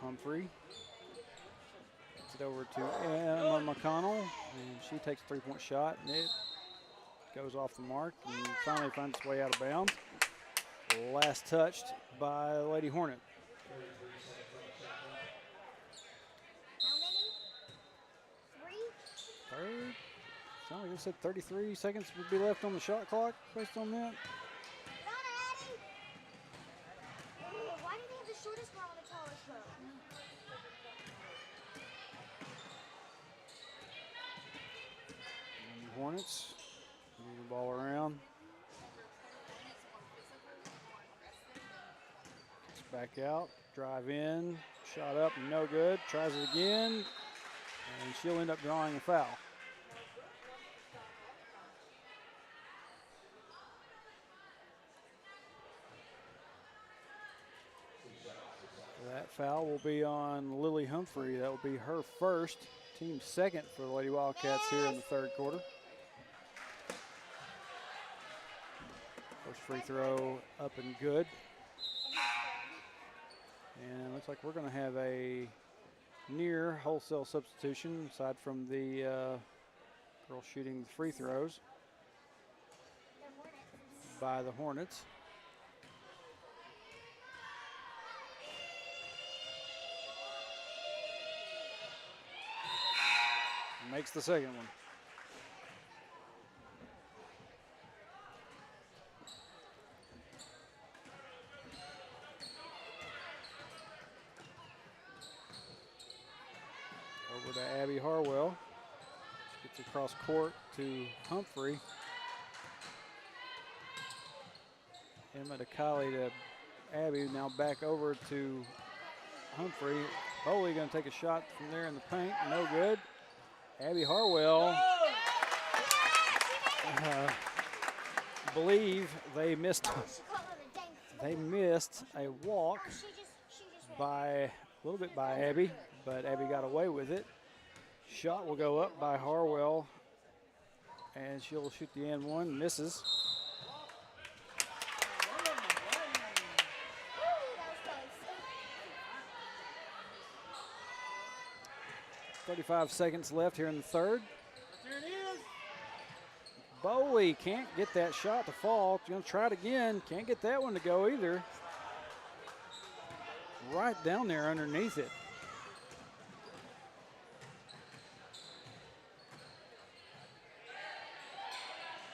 Humphrey it over to Emma McConnell, and she takes a three-point shot, and it goes off the mark and finally finds its way out of bounds. Last touched by the Lady Hornet. How many? 3? Third. Sounds like it said 33 seconds would be left on the shot clock based on that. Get on it, Abby. Ugh, why do they have the shortest girl and the tallest girl? And the Hornets move the ball around. It's back out, drive in, shot up, no good. Tries it again, and she'll end up drawing a foul. That foul will be on Lily Humphrey. That will be her first, team second for the Lady Wildcats here in the third quarter. First free throw up and good. And it looks like we're going to have a near wholesale substitution aside from the girl shooting the free throws by the Hornets. Makes the second one. Over to Abby Harwell. She gets across court to Humphrey. Emma to Kylie to Abby. Now back over to Humphrey. Bowley going to take a shot from there in the paint. No good. Abby Harwell, believe they missed a walk by a little bit by Abby, but Abby got away with it. Shot will go up by Harwell, and she'll shoot the and one, misses. 35 seconds left here in the third. There it is. Bowley can't get that shot to fall. Going to try it again. Can't get that one to go either. Right down there underneath it.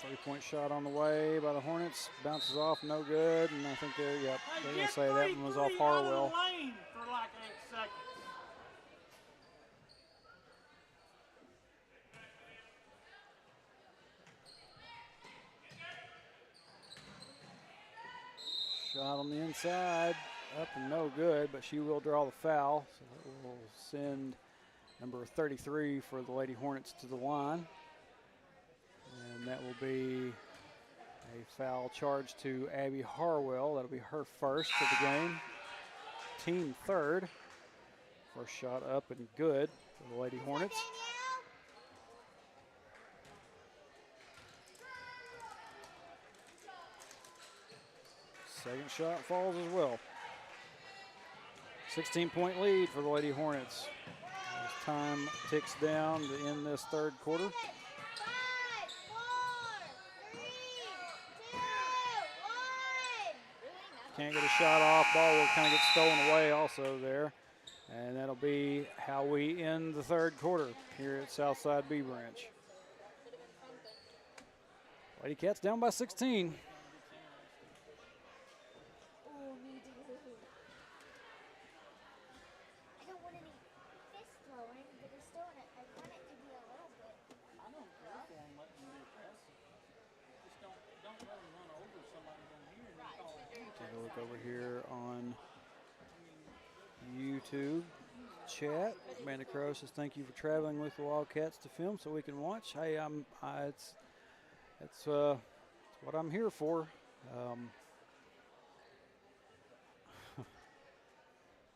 Three-point shot on the way by the Hornets. Bounces off, no good. And I think they're going to say that one was off Harwell. Out of the lane for like 8 seconds. Shot on the inside, up and no good, but she will draw the foul. So that will send number 33 for the Lady Hornets to the line. And that will be a foul charge to Abby Harwell. That'll be her first of the game. Team third. First shot up and good for the Lady Hornets. Second shot falls as well. 16-point lead for the Lady Hornets. As time ticks down to end this third quarter. 5, 4, 3, 2, 1. Can't get a shot off. Ball will kind of get stolen away also there. And that'll be how we end the third quarter here at Southside B Branch. Lady Cats down by 16. Over here on YouTube chat, Amanda Crow says thank you for traveling with the Wildcats to film so we can watch. Hey, it's what I'm here for.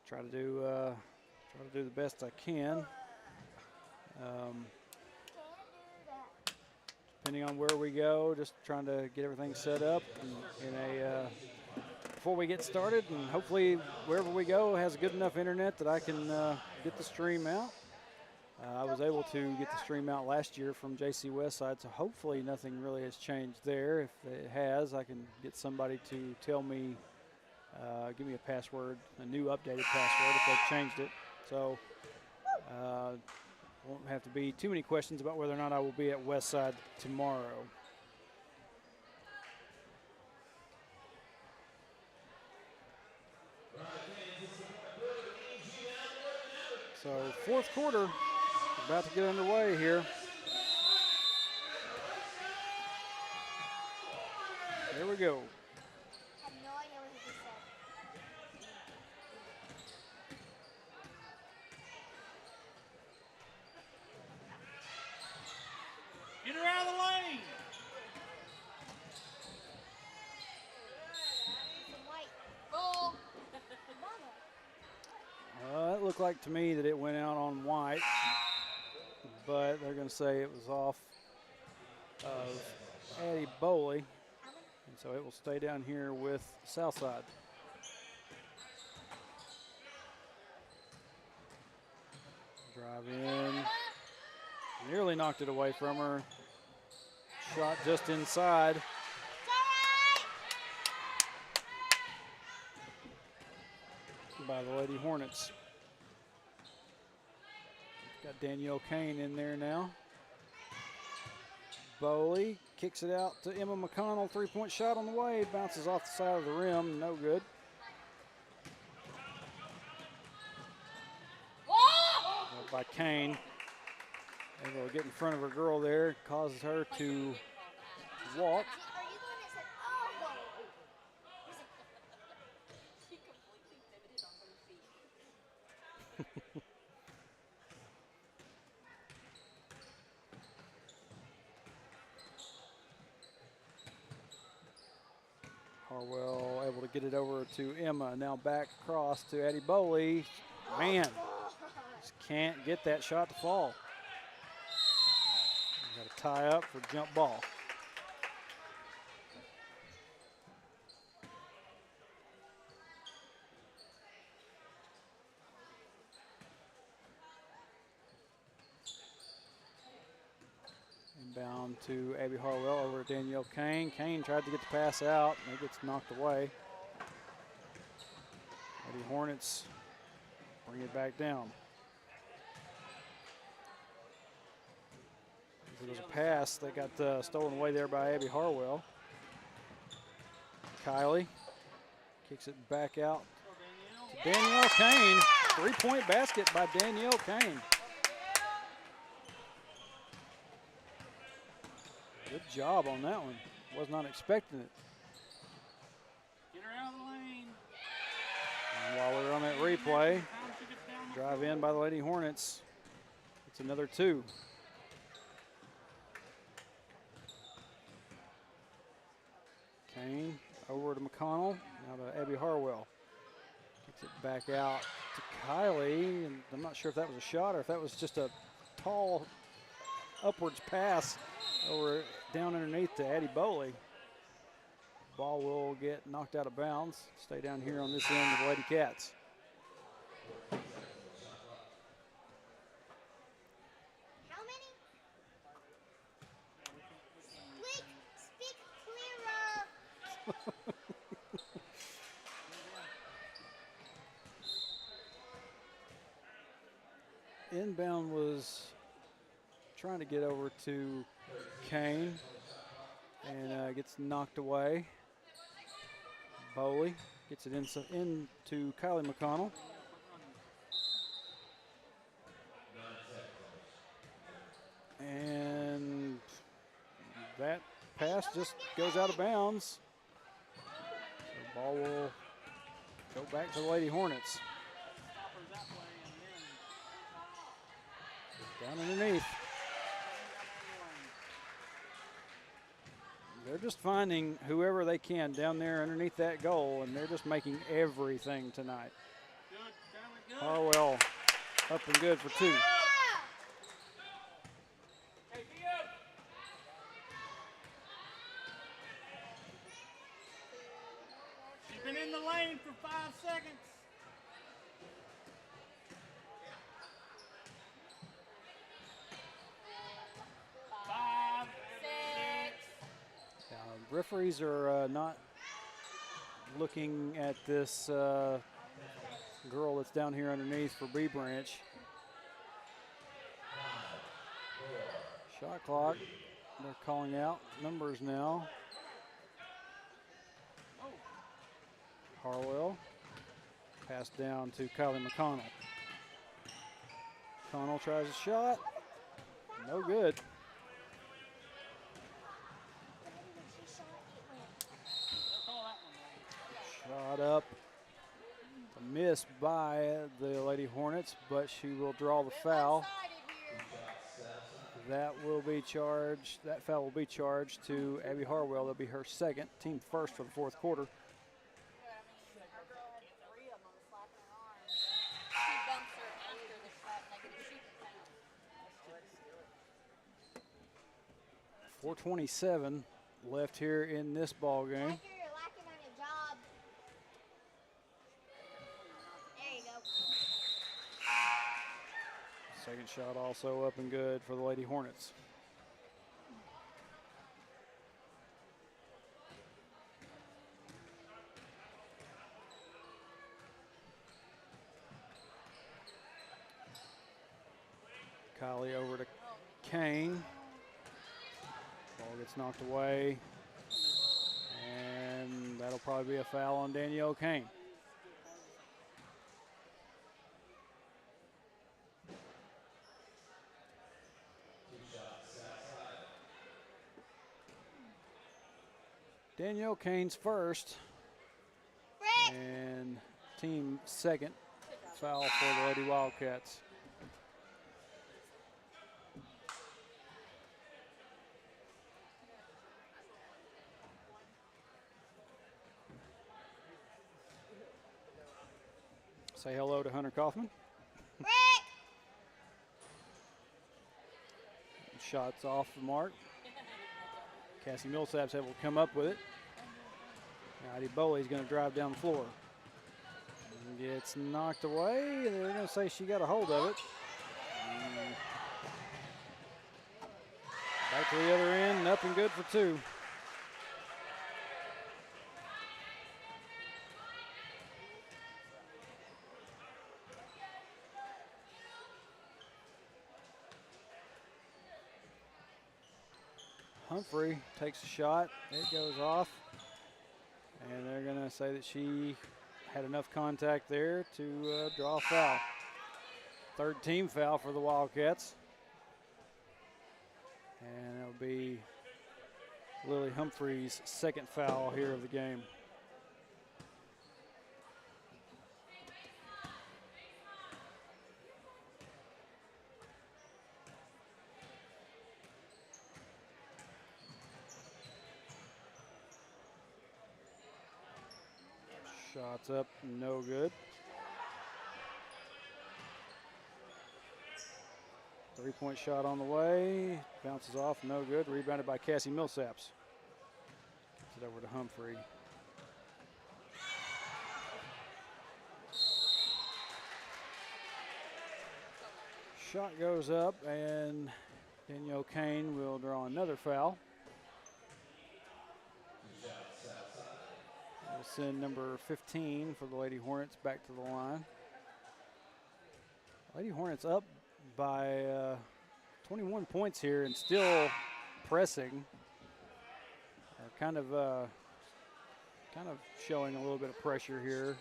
Try to do the best I can. Depending on where we go, just trying to get everything set up in a. Before we get started, and hopefully wherever we go has good enough internet that I can get the stream out. I was able to get the stream out last year from JC Westside, so hopefully nothing really has changed there. If it has, I can get somebody to tell me, give me a password, a new updated password if they've changed it. So won't have to be too many questions about whether or not I will be at Westside tomorrow. So fourth quarter about to get underway here. There we go. I have no idea what he just said. Get her out of the lane. Some white. Goal. Mama. It looked like to me that it went out on white, but they're going to say it was off of Addie Boley, and so it will stay down here with Southside. Drive in, nearly knocked it away from her. Shot just inside. By the Lady Hornets. Got Danielle Kane in there now. Boley kicks it out to Emma McConnell. Three-point shot on the way. Bounces off the side of the rim. No good. By Kane. Able to get in front of her girl there. Causes her to walk. Are you the one that said, oh? She completely pivoted on her feet. Harwell able to get it over to Emma. Now back across to Addie Boley. Man, just can't get that shot to fall. Got to tie up for jump ball. Inbound to Abby Harwell over to Danielle Kane. Kane tried to get the pass out, and it gets knocked away. Lady Hornets bring it back down. It was a pass that got stolen away there by Abby Harwell. Kylie kicks it back out to Danielle Kane. Three-point basket by Danielle Kane. Good job on that one. Was not expecting it. Get her out of the lane. And while we're on that replay, drive in by the Lady Hornets. It's another two. Kane over to McConnell, now to Abby Harwell. Kicks it back out to Kylie, and I'm not sure if that was a shot or if that was just a tall upwards pass over down underneath to Addie Boley. Ball will get knocked out of bounds. Stay down here on this end of the Lady Cats. How many? Speak clearer. Inbound was trying to get over to Kane and gets knocked away. Boley gets it into Kylie McConnell. And that pass just goes out of bounds. The ball will go back to the Lady Hornets. Down underneath. They're just finding whoever they can down there underneath that goal, and they're just making everything tonight. Harwell up and good for two. She's been in the lane for 5 seconds. Referees are not looking at this girl that's down here underneath for B Branch. Shot clock. They're calling out numbers now. Harwell. Pass down to Kylie McConnell. McConnell tries a shot. No good. Shot up. A miss by the Lady Hornets, but she will draw the foul. That will be charged. That foul will be charged to Abby Harwell. That'll be her second, team first for the fourth quarter. She bumps her after the shot and they get a shooting foul. 4:27 left here in this ball game. Hector, you're lacking on your job. There you go. Second shot also up and good for the Lady Hornets. Kylie over to Kane. Ball gets knocked away. And that'll probably be a foul on Danielle Kane. Danielle Kane's first. And team second foul for the Lady Wildcats. Say hello to Hunter Kaufman. Shots off the mark. Cassie Millsap's able to come up with it. Now Addie Boley's going to drive down the floor. And gets knocked away. They're going to say she got a hold of it. And back to the other end, up and good for two. Humphrey takes a shot. It goes off. And they're going to say that she had enough contact there to draw a foul. Third team foul for the Wildcats. And it'll be Lily Humphrey's second foul here of the game. Shots up, no good. Three-point shot on the way. Bounces off, no good. Rebounded by Cassie Millsaps. Gets it over to Humphrey. Shot goes up, and Danielle Kane will draw another foul. We'll send number 15 for the Lady Hornets back to the line. Lady Hornets up by 21 points here and still pressing. Kind of showing a little bit of pressure here.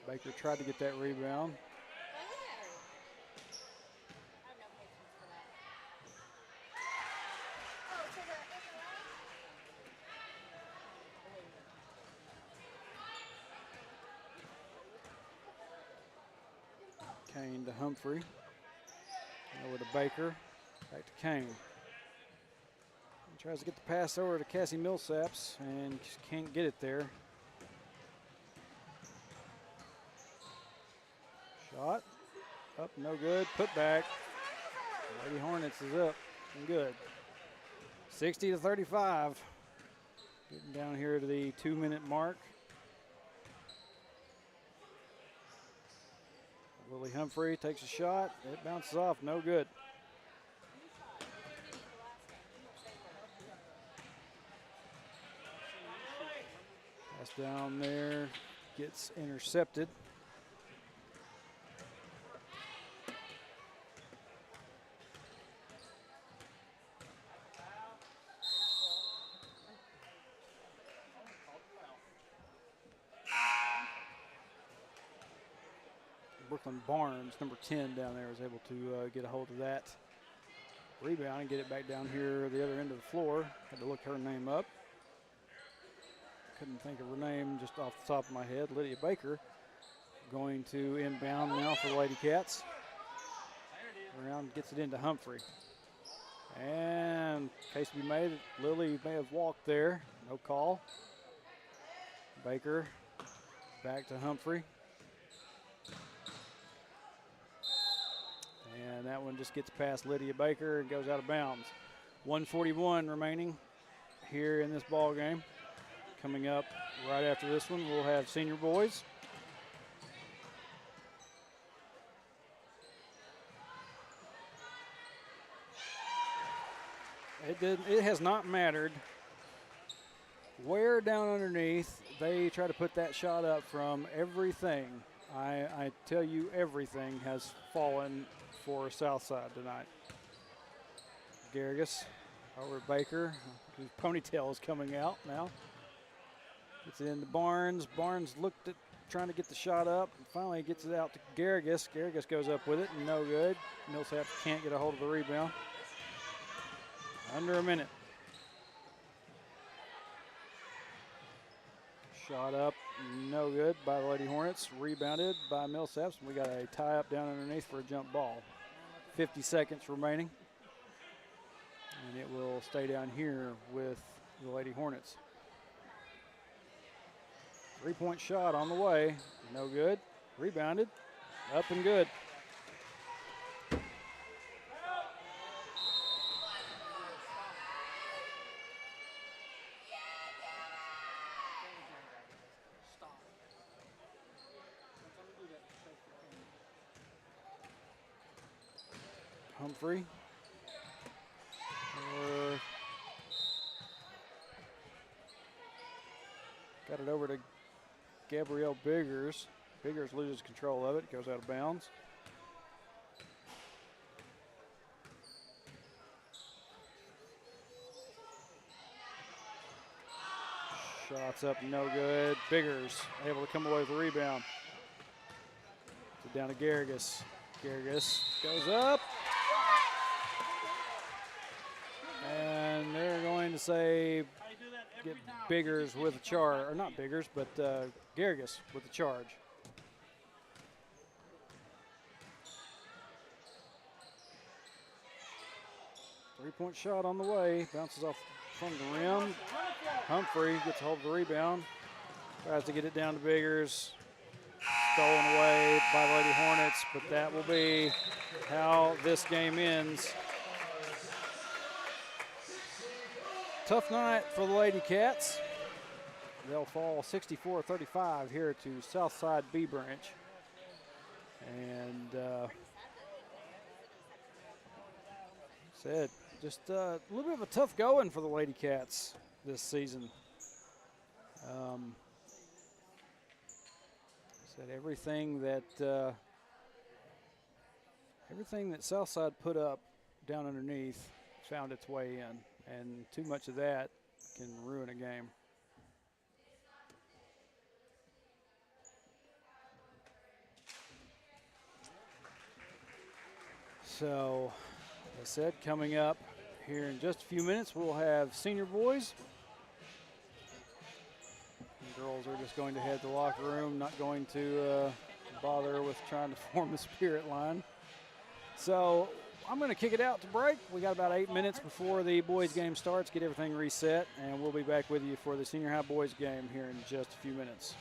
Baker tried to get that rebound. Kane to Humphrey. Over to Baker. Back to Kane. He tries to get the pass over to Cassie Millsaps and just can't get it there. Shot. Up, no good. Put back. Lady Hornets is up and good. 60-35. Getting down here to the 2-minute mark. Lily Humphrey takes a shot. It bounces off. No good. Pass down there. Gets intercepted. Brooklyn Barnes, number 10 down there, was able to get a hold of that rebound and get it back down here the other end of the floor. Had to look her name up. Couldn't think of her name just off the top of my head. Lydia Baker going to inbound now for the Lady Cats. Around, gets it into Humphrey. And case to be made, Lily may have walked there. No call. Baker back to Humphrey. And that one just gets past Lydia Baker and goes out of bounds. 1:41 remaining here in this ball game. Coming up right after this one, we'll have senior boys. It has not mattered where down underneath they try to put that shot up from. Everything, I tell you, everything has fallen for Southside tonight. Garrigus over at Baker, whose ponytail is coming out now. Gets it into Barnes. Barnes looked at trying to get the shot up and finally gets it out to Garrigus. Garrigus goes up with it, no good. Millsap can't get a hold of the rebound. Under a minute. Shot up, no good by the Lady Hornets. Rebounded by Millsaps. We got a tie up down underneath for a jump ball. 50 seconds remaining. And it will stay down here with the Lady Hornets. 3-point shot on the way. No good. Rebounded. Up and good. Humphrey. Got it over to Gabrielle Biggers. Biggers loses control of it, goes out of bounds. Shots up, no good. Biggers able to come away with the rebound. So down to Garrigus. Garrigus goes up. And they're going to say get Biggers with a charge, or not Biggers, but Garrigus with a charge. Three-point shot on the way, bounces off from the rim. Humphrey gets a hold of the rebound, tries to get it down to Biggers. Stolen away by the Lady Hornets, but that will be how this game ends. Tough night for the Lady Cats. They'll fall 64-35 here to Southside B Branch. And said just a little bit of a tough going for the Lady Cats this season. Said everything that Southside put up down underneath found its way in. And too much of that can ruin a game. So, as I said, coming up here in just a few minutes, we'll have senior boys. The girls are just going to head to the locker room, not going to bother with trying to form a spirit line. So, I'm going to kick it out to break. We got about 8 minutes before the boys game starts, get everything reset, and we'll be back with you for the senior high boys game here in just a few minutes.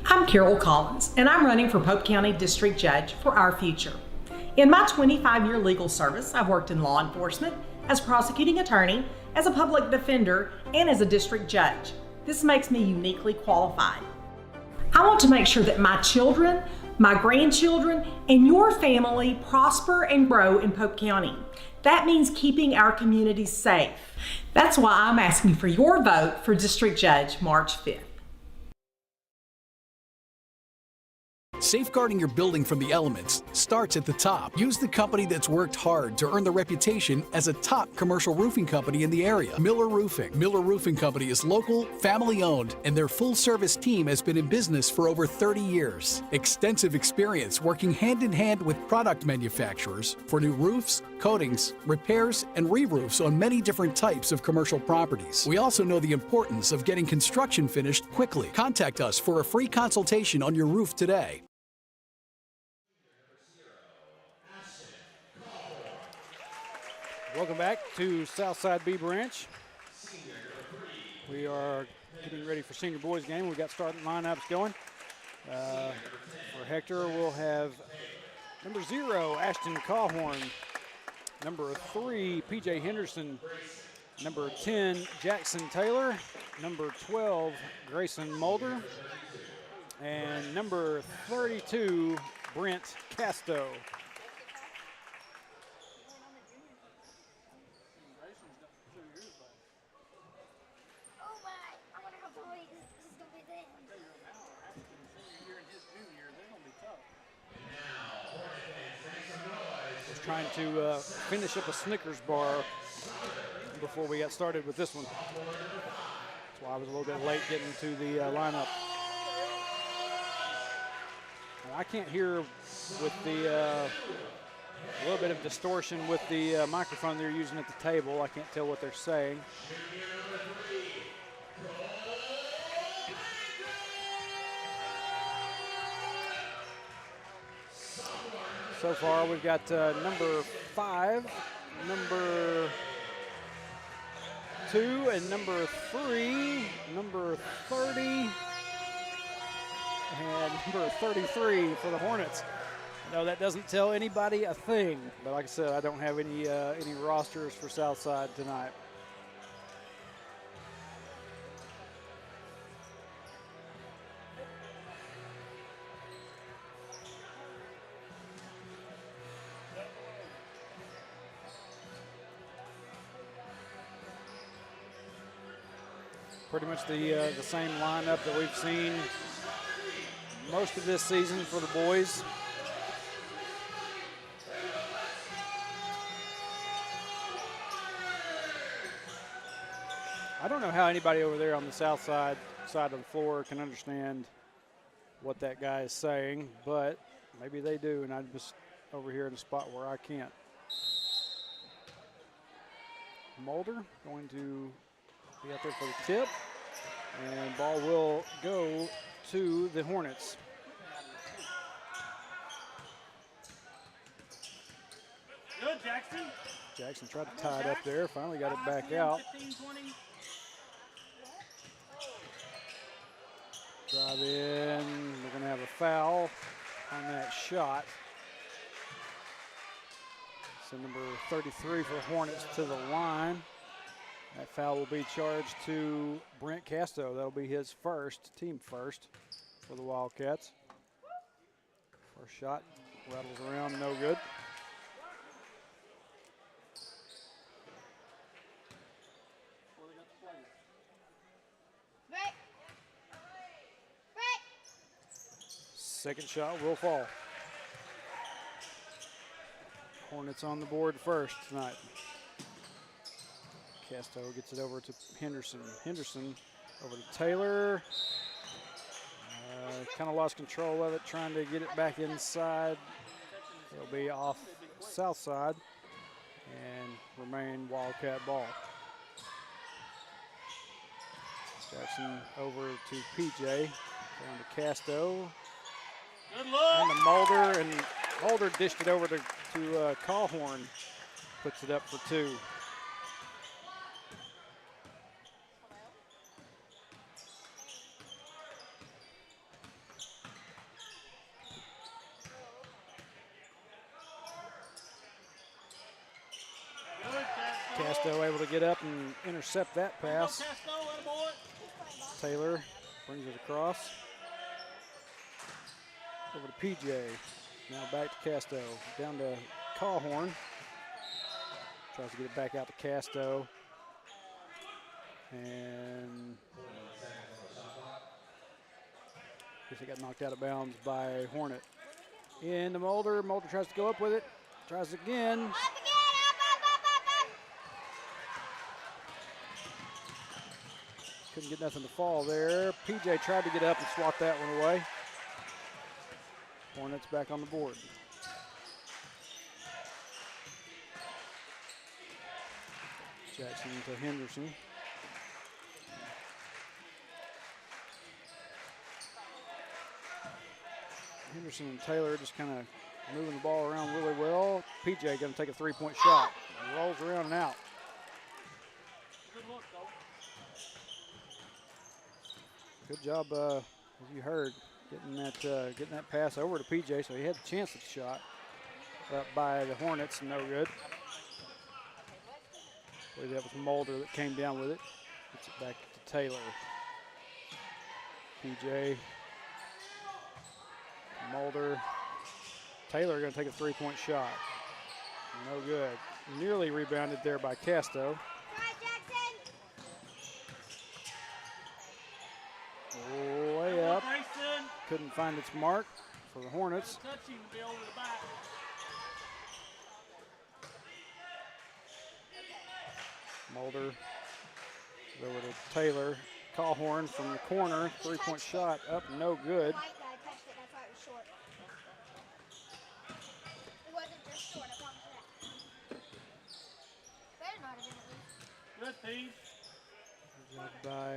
I'm Carol Collins, and I'm running for Pope County District Judge for our future. In my 25-year legal service, I've worked in law enforcement, as prosecuting attorney, as a public defender, and as a district judge. This makes me uniquely qualified. I want to make sure that my children my grandchildren, and your family prosper and grow in Pope County. That means keeping our communities safe. That's why I'm asking for your vote for District Judge March 5th. Safeguarding your building from the elements starts at the top. Use the company that's worked hard to earn the reputation as a top commercial roofing company in the area, Miller Roofing. Miller Roofing Company is local, family-owned, and their full-service team has been in business for over 30 years. Extensive experience working hand-in-hand with product manufacturers for new roofs, coatings, repairs, and re-roofs on many different types of commercial properties. We also know the importance of getting construction finished quickly. Contact us for a free consultation on your roof today. Welcome back to Southside B Branch. We are getting ready for senior boys game. We've got starting lineups going. For Hector, we'll have number 0, Ashton Cawhorn. Number 3, PJ Henderson. Number 10, Jackson Taylor. Number 12, Grayson Mulder. And number 32, Brent Casto. Oh my! I wonder how far this is gonna be then. Was trying to finish up a Snickers bar before we got started with this one. That's why I was a little bit late getting to the lineup. And I can't hear with the a little bit of distortion with the microphone they're using at the table. I can't tell what they're saying. So far, we've got number 5, number 2, and number 3, number 30, and number 33 for the Hornets. No, that doesn't tell anybody a thing. But like I said, I don't have any rosters for Southside tonight. Pretty much the same lineup that we've seen most of this season for the boys. I don't know how anybody over there on the south side of the floor can understand what that guy is saying, but maybe they do, and I'm just over here in a spot where I can't. Mulder going to be out there for the tip, and ball will go to the Hornets. Good, Jackson. Jackson tried to tie it up there, finally got it back out. 15, 20. Drive in, we're going to have a foul on that shot. So number 33 for Hornets to the line. That foul will be charged to Brent Casto. That'll be his first, team first for the Wildcats. First shot, rattles around, no good. Break! Break! Second shot will fall. Hornets on the board first tonight. Casto gets it over to Henderson. Henderson over to Taylor. Kind of lost control of it, trying to get it back inside. It'll be off south side and remain Wildcat ball. Jackson over to PJ, down to Casto. Good look. And to Mulder, and Mulder dished it over to Cawhorn. Puts it up for 2. Casto able to get up and intercept that pass. Taylor brings it across. Over to PJ. Now back to Casto. Down to Callhorn. Tries to get it back out to Casto. And I guess it got knocked out of bounds by Hornet. Into Mulder. Mulder tries to go up with it. Tries again. Up again, up. Couldn't get nothing to fall there. PJ tried to get up and swat that one away. Hornets back on the board. Jackson to Henderson. Henderson and Taylor just kind of moving the ball around really well. PJ going to take a three-point shot. Rolls around and out. Good look, though. Good job, as you heard, getting that pass over to PJ, so he had a chance at the shot. Up by the Hornets, no good. I believe that was Mulder that came down with it. Gets it back to Taylor. PJ. Mulder. Taylor going to take a three-point shot. No good. Nearly rebounded there by Casto. Try, Jackson. Way up. Grayson. Couldn't find its mark for the Hornets. Touching to be over the back. Mulder over to Taylor. Callhorn from the corner. Three-point shot up, no good. White guy touched it, that's why it was short. It wasn't just short, I promise you that. Better not have been at least. Good piece. Good job by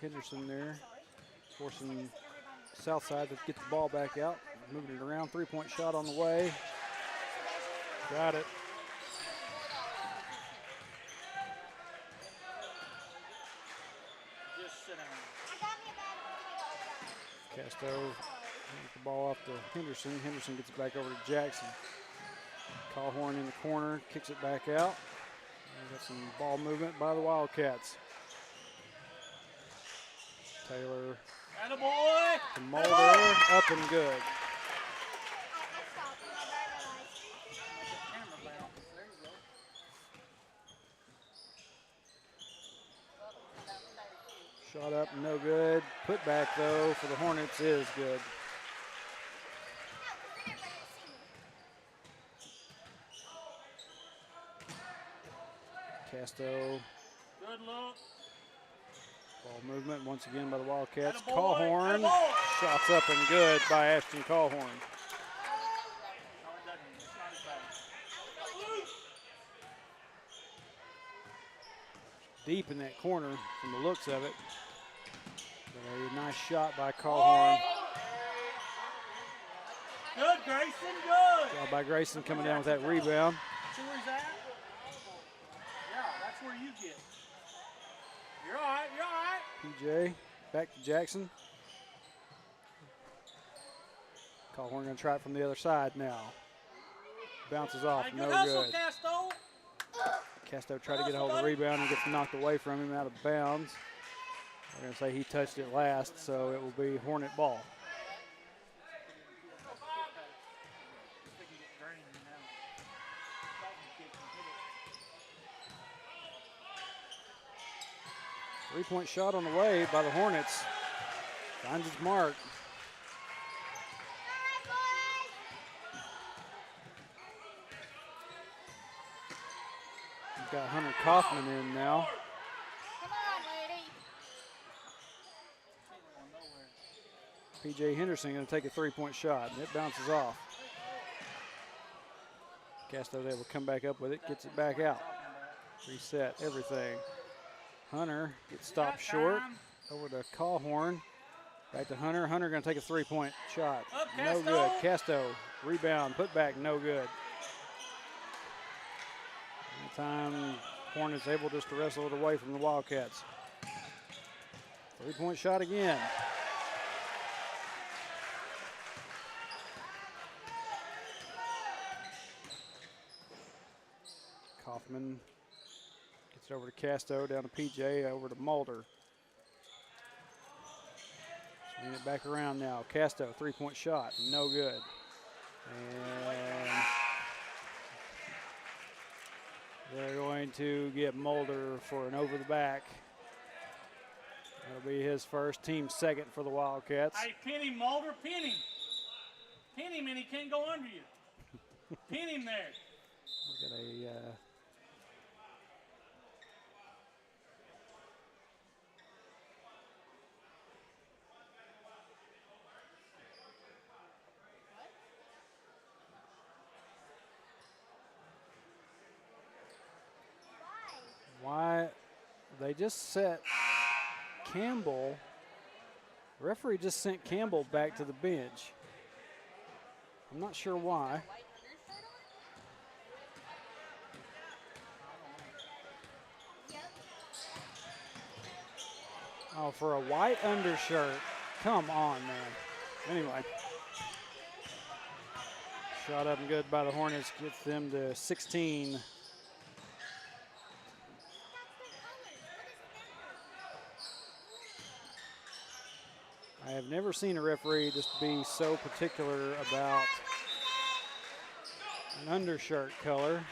Henderson there. Forcing Southside to get the ball back out. Moving it around. Three-point shot on the way. Got it. Just sit down. I got me a bad one. Casto hands the ball off to Henderson. Henderson gets it back over to Jackson. Callhorn in the corner, kicks it back out. We got some ball movement by the Wildcats. Taylor Attaboy. to Mulder, up and good. I stopped. My bad, guys. Camera bounce. There you go. Shot up, no good. Put back though for the Hornets is good. Casto, Good look. ball movement once again by the Wildcats. Attaboy. Callhorn, Attaboy. shots up and good by Ashton Callhorn. No, it doesn't. It's not as bad. Deep in that corner from the looks of it. But a nice shot by Callhorn. Good, Grayson. Good. Job by Grayson coming down with that rebound. See where he's at? Yeah, that's where you get. You're all right. You're all right. PJ back to Jackson. Callhorn going to try it from the other side now. Bounces off, Hey, no good hustle, good. Casto. Casto tried to get a hold of the rebound and gets knocked away from him out of bounds. We're going to say he touched it last, so it will be Hornet ball. Three-point shot on the way by the Hornets. Finds its mark. We've got Hunter Kaufman in now. Come on, lady. PJ Henderson going to take a three-point shot, and it bounces off. Casto's able to come back up with it, gets it back out. Reset everything. Hunter gets stopped short. Over to Callhorn. Back to Hunter. Hunter going to take a three-point shot. Up, No Casto. good. Casto, rebound, put back, no good. That time, Hornets able just to wrestle it away from the Wildcats. Three-point shot again. Kaufman gets it over to Casto, down to PJ, over to Mulder. Bring it back around now. Casto, three-point shot, no good. And they're going to get Mulder for an over the back. That'll be his first, team second for the Wildcats. Hey, pin him, Mulder, pin him. Pin him and he can't go under you. Pin him there. We got a why they just set Campbell. The referee just sent Campbell back to the bench. I'm not sure why. Oh, for a white undershirt. Come on, man. Anyway. Shot up and good by the Hornets. Gets them to 16. I have never seen a referee just be so particular about an undershirt color.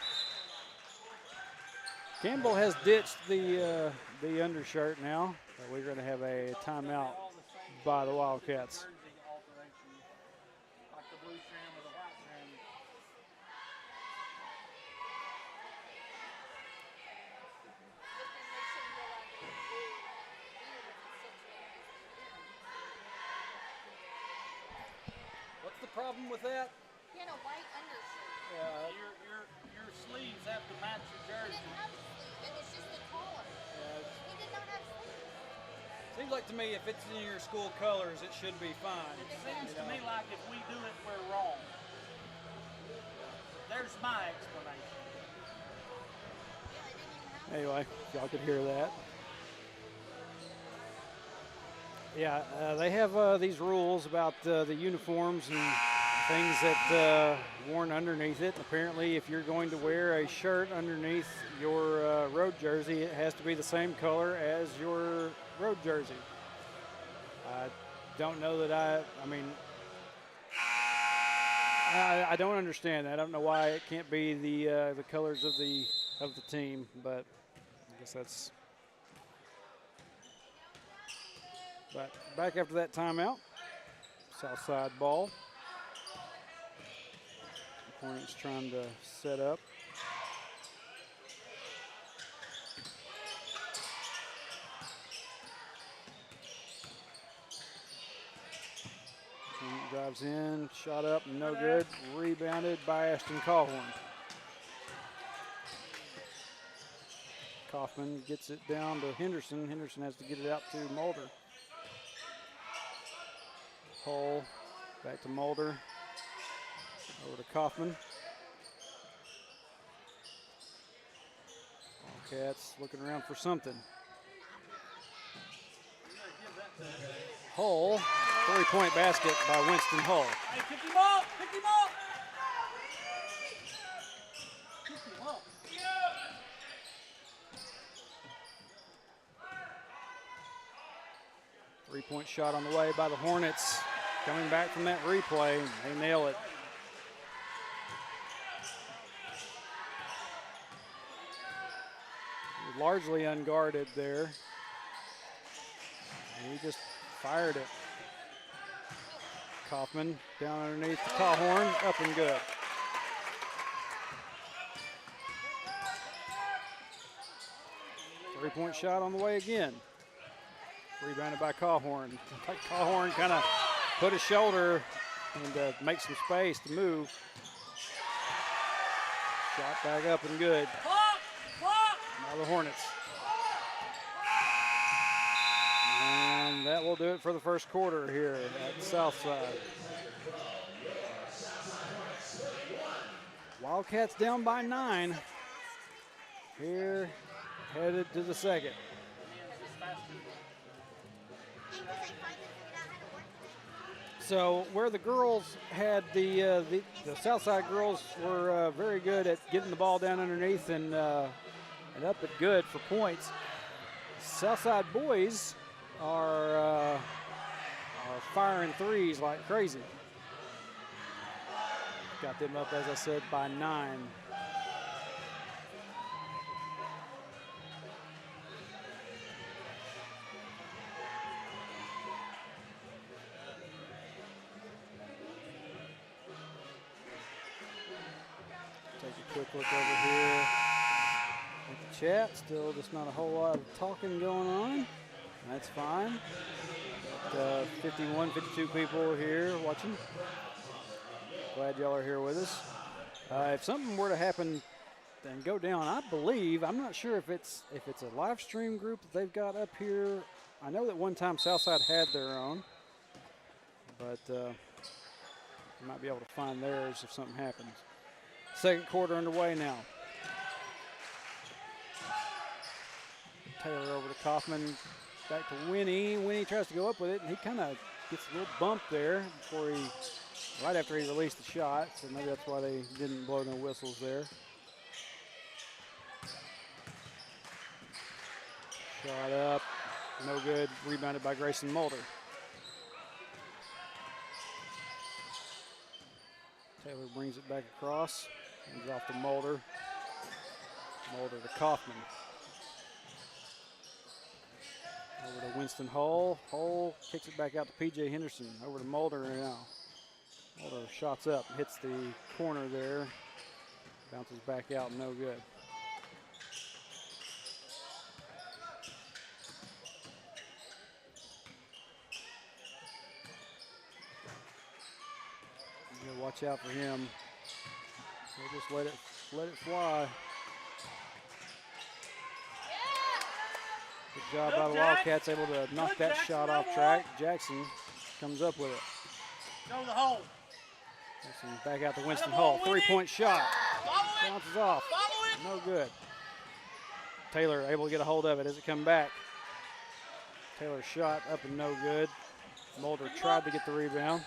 Campbell has ditched the undershirt now. So we're going to have a timeout by the Wildcats. Like the blue trim or the white trim. What's the problem with that? He had a white undershirt. Your sleeves have to match your He jersey. didn't have a sleeve, and it's just the collar. He did not have sleeves. Seems like to me if it's in your school colors, it should be fine. It seems to me like if we do it, we're wrong. There's my explanation. Yeah, they didn't even have Anyway, y'all could hear that. Yeah, they have these rules about the uniforms and things that worn underneath it. Apparently, if you're going to wear a shirt underneath your road jersey, it has to be the same color as your road jersey. I don't know that I mean, I don't understand that. I don't know why it can't be the colors of the team, but I guess that's. But back after that timeout, south side ball. Hornets trying to set up. Drives in, shot up, no good. Rebounded by Ashton Cawhorn. Kaufman gets it down to Henderson. Henderson has to get it out to Mulder. Hull, back to Mulder. Over to Kaufman. Wildcats looking around for something. Hull, three-point basket by Winston Hull. Hey, pick him up! Pick him up! Pick him up. Three-point shot on the way by the Hornets. Coming back from that replay, they nail it. Largely unguarded there. And he just fired it. Kaufman down underneath the Cawhorn, up and good. Three-point shot on the way again. Rebounded by Cawhorn. Cawhorn kind of put his shoulder and make some space to move. Shot back up and good. Now the Hornets. And that will do it for the first quarter here at the south side. Wildcats down by 9. Here, headed to the second. So where the girls had the Southside girls were very good at getting the ball down underneath and up at good for points. Southside boys are are firing threes like crazy. Got them up, as I said, by 9. Take a quick look over here at the chat. Still just not a whole lot of talking going on. That's fine. Got, 51, 52 people here watching. Glad y'all are here with us. If something were to happen and go down, I believe, I'm not sure if it's a live stream group that they've got up here. I know that one time Southside had their own, but you might be able to find theirs if something happens. Second quarter underway now. Taylor over to Kaufman, back to Winnie. Winnie tries to go up with it, and he kind of gets a little bump there before right after he released the shot, so maybe that's why they didn't blow no whistles there. Shot up, no good, rebounded by Grayson Mulder. Taylor brings it back across, hands off to Mulder. Mulder to Kaufman. Over to Winston Hull. Hull kicks it back out to P.J. Henderson. Over to Mulder now. Mulder shots up, hits the corner there. Bounces back out, no good. You gotta watch out for him. He'll just let it fly. Good job by the Wildcats, able to knock that shot off track. Jackson comes up with it. Go to the hole. Jackson back out to Winston Hull. 3-point shot. Bounces off. No good. Taylor able to get a hold of it as it comes back. Taylor shot up and no good. Mulder tried to get the rebound.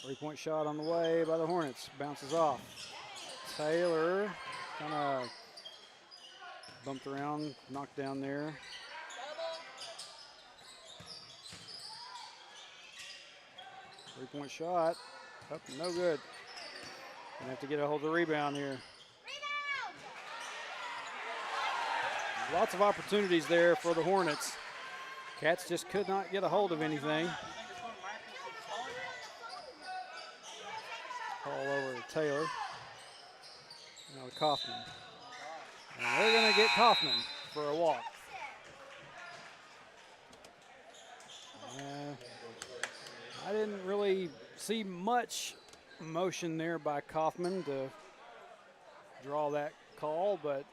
Three-point shot on the way by the Hornets. Bounces off. Taylor kind of bumped around, knocked down there. Three-point shot. Up, no good. Gonna have to get a hold of the rebound here. Lots of opportunities there for the Hornets. Cats just could not get a hold of anything. All over to Taylor. Now to Kaufman. And they're going to get Kaufman for a walk. I didn't really see much motion there by Kaufman to draw that call, but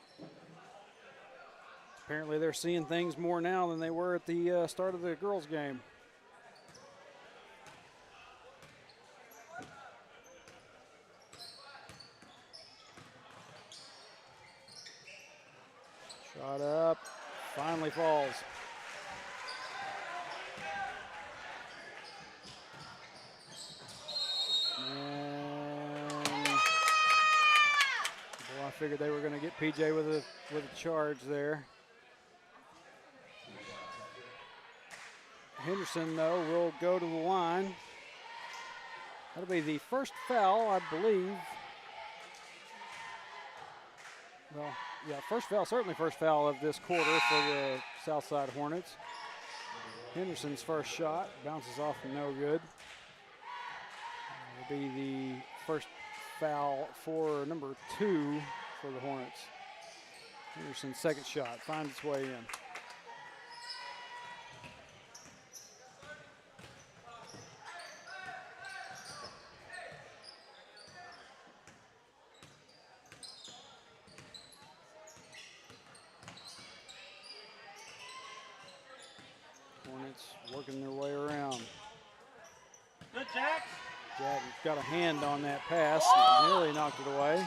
apparently they're seeing things more now than they were at the start of the girls' game. Shot up, finally falls. And boy, I figured they were going to get PJ with a charge there. Henderson, though, will go to the line. That'll be the first foul, I believe. Well, yeah, first foul, certainly first foul of this quarter for the Southside Hornets. Henderson's first shot bounces off and no good. It'll be the first foul for number 2 for the Hornets. Henderson's second shot finds its way in. Working their way around. Good, Jack. Jack got a hand on that pass. Nearly knocked it away.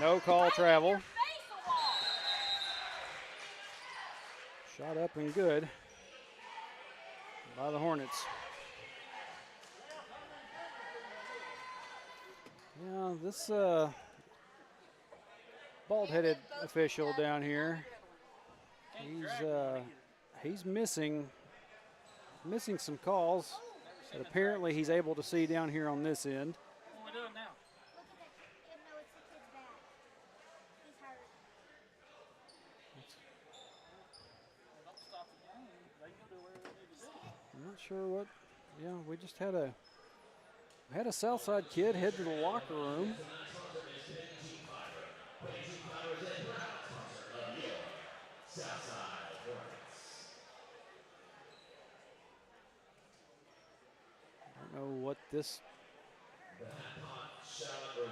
No call travel. Shot up and good by the Hornets. Yeah, this bald-headed official down here, he's missing some calls that apparently he's able to see down here on this end. What are we doing now? Look at that. No, it's the kid's back. He's hurt. Don't stop the game. They can do whatever they need to do. I'm not sure what. Yeah, we just had a Southside kid head to the locker room. I don't know what this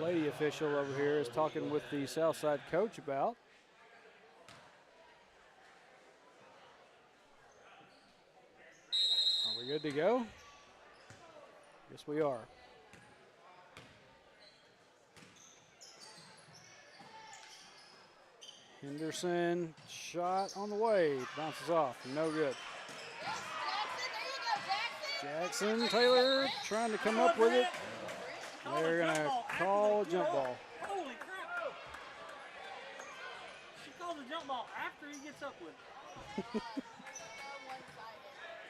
lady official over here is talking with the Southside coach about. Are we good to go? Yes, we are. Henderson, shot on the way, bounces off, no good. Jackson, Taylor trying to come up with it. They're going to call a jump ball. Holy crap. She calls a jump ball after he gets up with it. You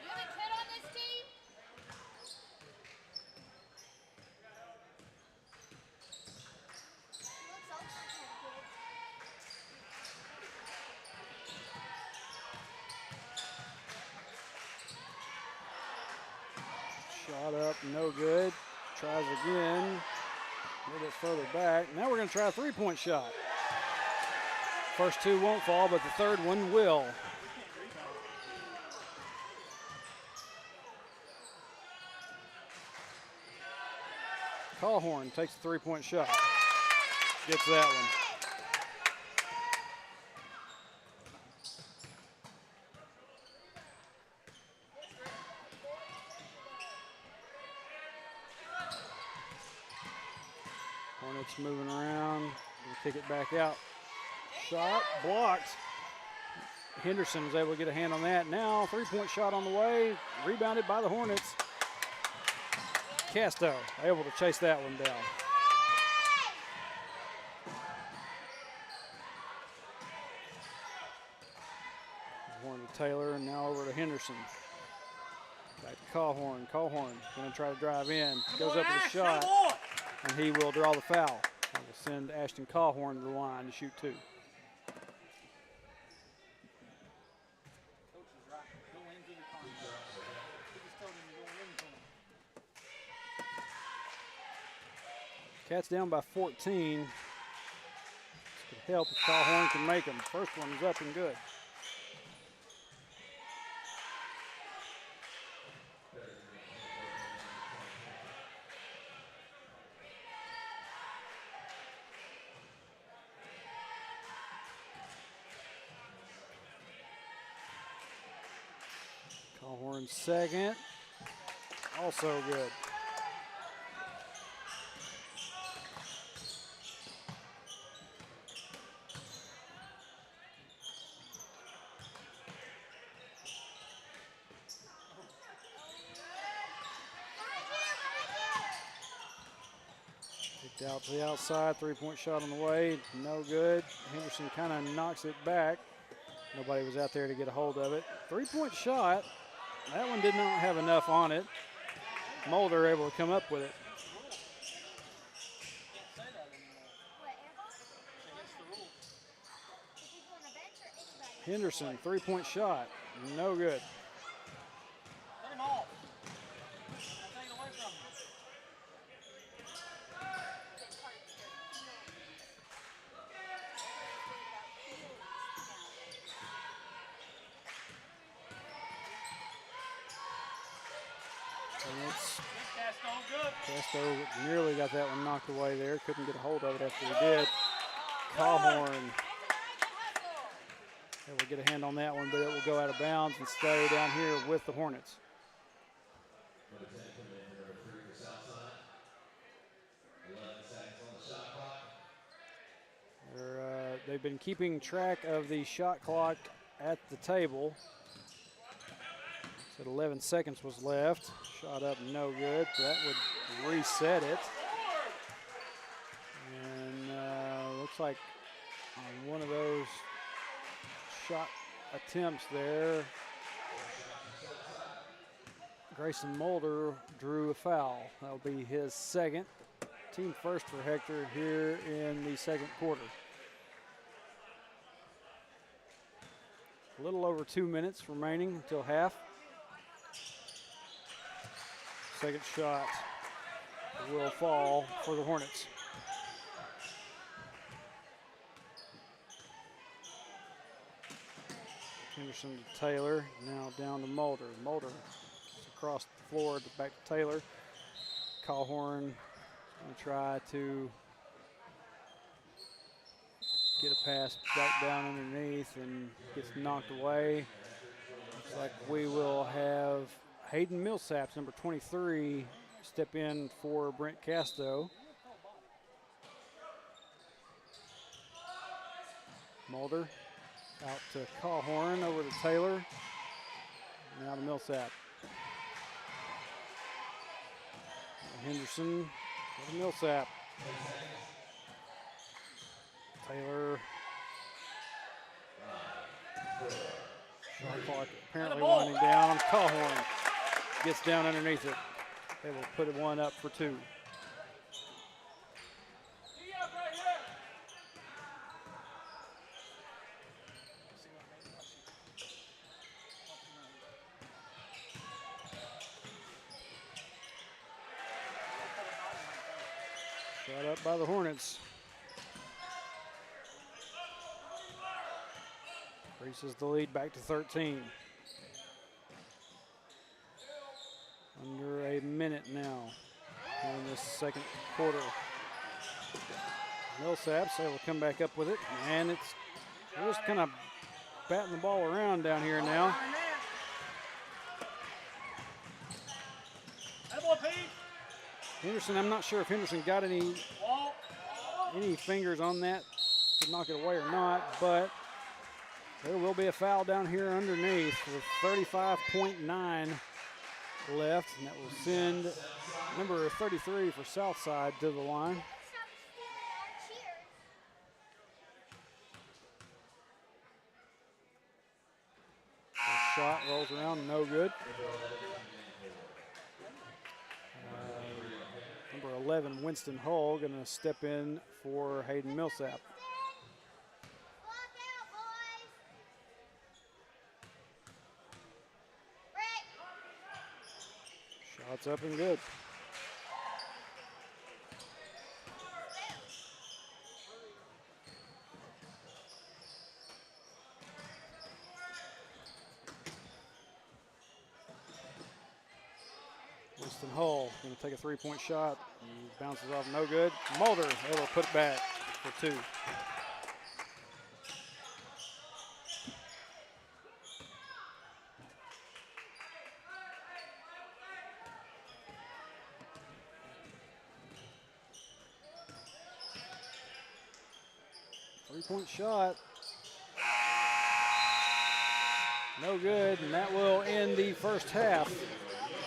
have a kid on this team? Looks also kind of good. Shot up, no good. Tries again, a little bit further back. Now we're going to try a three-point shot. First two won't fall, but the third one will. Callhorn takes a three-point shot. Gets that one. Hornets moving around. We'll kick it back out. Shot blocked. Henderson was able to get a hand on that. Now three-point shot on the way. Rebounded by the Hornets. Casto able to chase that one down. Horn to Taylor, and now over to Henderson. Back to Callhorn. Callhorn going to try to drive in. Goes up with a shot, and he will draw the foul. That will send Ashton Callhorn to the line to shoot two. Cats down by 14. This could help if Callhorn can make them. First one is up and good. Callhorn's second, also good. Kicked out to the outside, three-point shot on the way, no good. Henderson kind of knocks it back. Nobody was out there to get a hold of it. Three-point shot. That one did not have enough on it. Mulder able to come up with it. Henderson, three-point shot, no good. Let him off. I'll take it away from him. Casto nearly got that one knocked away there. Couldn't get a hold of it after he did. Callhorn able to get a hand on that one, but it will go out of bounds and stay down here with the Hornets. They've been keeping track of the shot clock at the table. Said 11 seconds was left. Shot up, no good. That would reset it. looks like on one of those shot attempts there, Grayson Mulder drew a foul. That'll be his second. Team first for Hector here in the second quarter. A little over 2 minutes remaining until half. Second shot will fall for the Hornets. Henderson to Taylor, now down to Mulder. Mulder across the floor back to Taylor. Callhorn going to try to get a pass back down underneath and gets knocked away. Looks like we will have Hayden Millsaps, number 23, step in for Brent Casto. Mulder out to Callhorn, over to Taylor. Now to Millsap. Henderson to Millsap. Taylor. Shot clock apparently winding down. Callhorn gets down underneath it. They will put one up for two. Shot up by the Hornets. Increases the lead back to 13. Under a minute now in this second quarter. Millsaps able to come back up with it, and it's just kind of batting the ball around down here now. Henderson, I'm not sure if Henderson got any fingers on that to knock it away or not, but there will be a foul down here underneath with 35.9 left, and that will send number 33 for Southside to the line. First shot rolls around, no good. Number 11, Winston Hull, going to step in for Hayden Millsap. Shots up and good. Winston Hull going to take a three-point shot. He bounces off, no good. Mulder able to put it back for two. Three-point shot. No good, and that will end the first half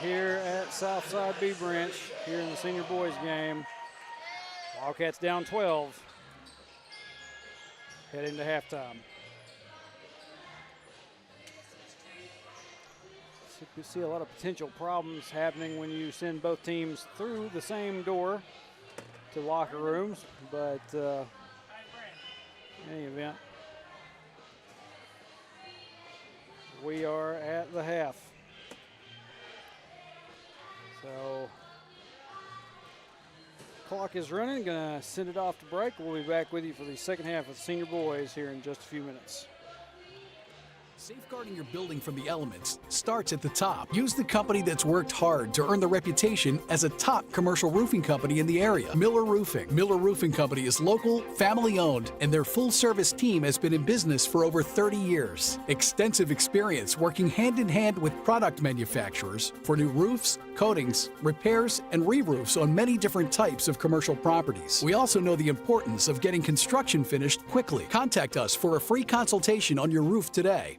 here at Southside B Branch, here in the senior boys game. Wildcats down 12, heading to halftime. So you see a lot of potential problems happening when you send both teams through the same door to locker rooms, but in any event, we are at the half. So, clock is running. Gonna send it off to break. We'll be back with you for the second half of senior boys here in just a few minutes. Safeguarding your building from the elements starts at the top. Use the company that's worked hard to earn the reputation as a top commercial roofing company in the area, Miller Roofing. Miller Roofing Company is local, family-owned, and their full-service team has been in business for over 30 years. Extensive experience working hand-in-hand with product manufacturers for new roofs, coatings, repairs, and re-roofs on many different types of commercial properties. We also know the importance of getting construction finished quickly. Contact us for a free consultation on your roof today.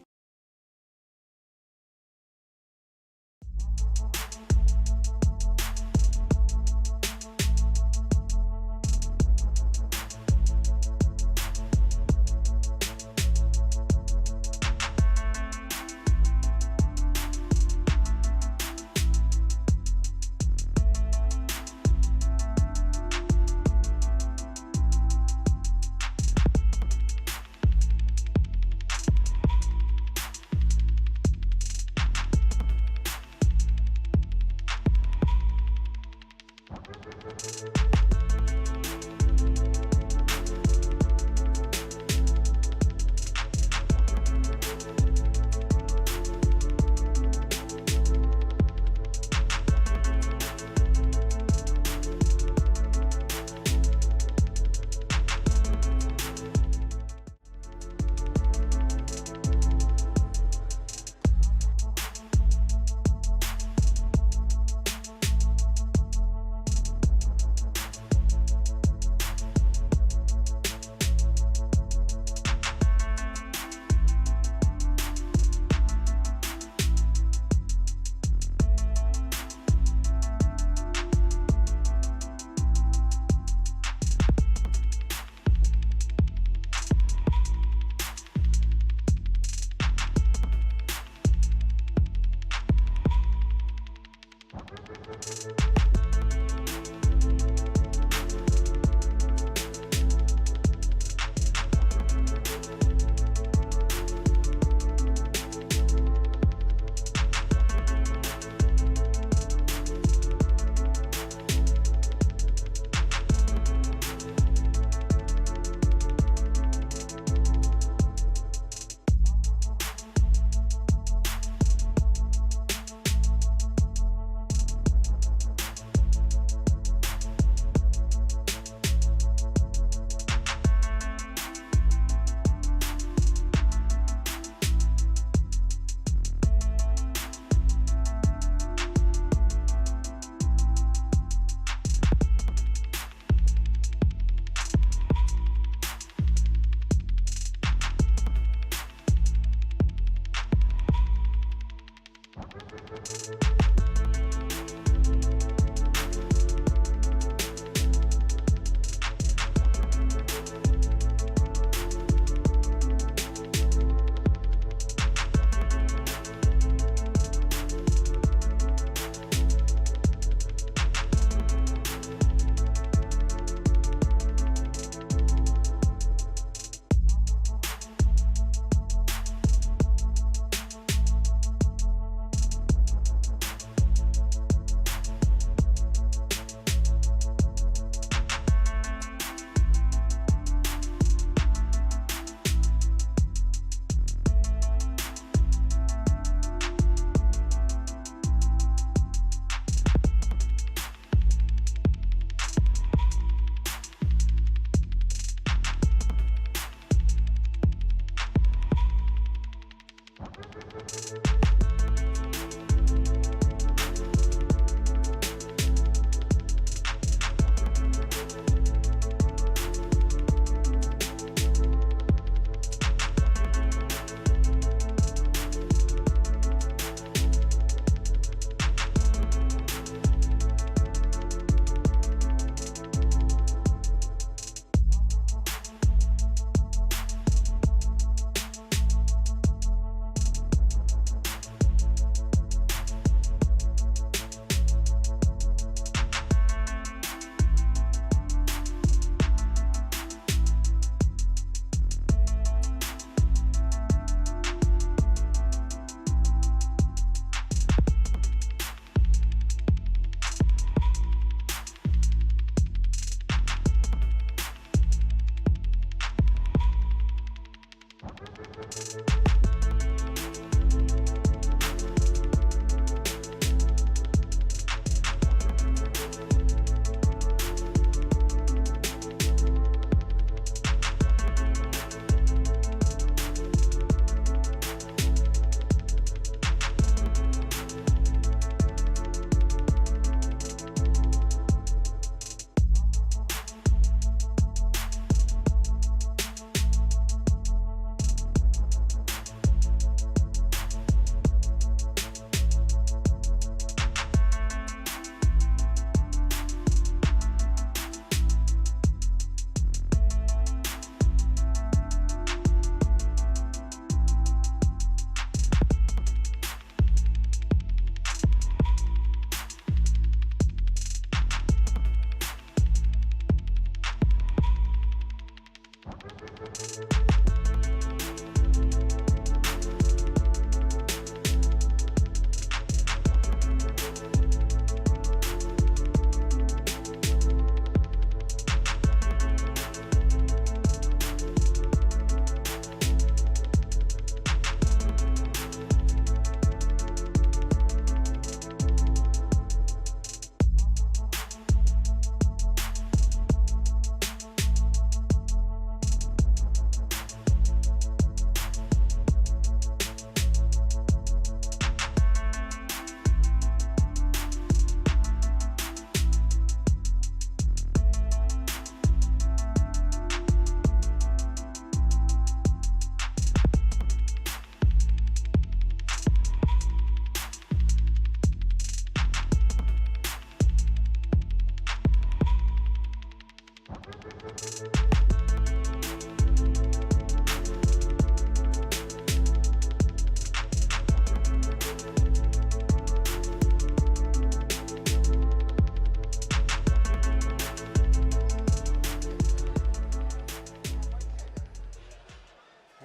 All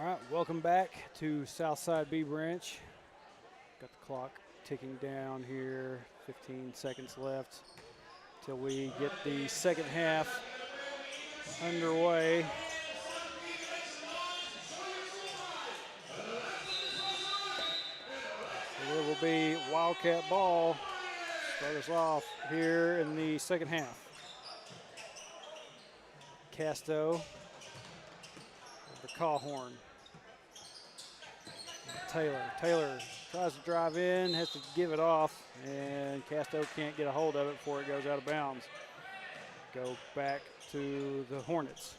right, welcome back to Southside B Branch. Got the clock ticking down here, 15 seconds left till we get the second half underway. So it will be Wildcat ball. Start us off here in the second half. Casto over Cawhorn. Taylor tries to drive in, has to give it off, and Casto can't get a hold of it before it goes out of bounds. Go back to the Hornets.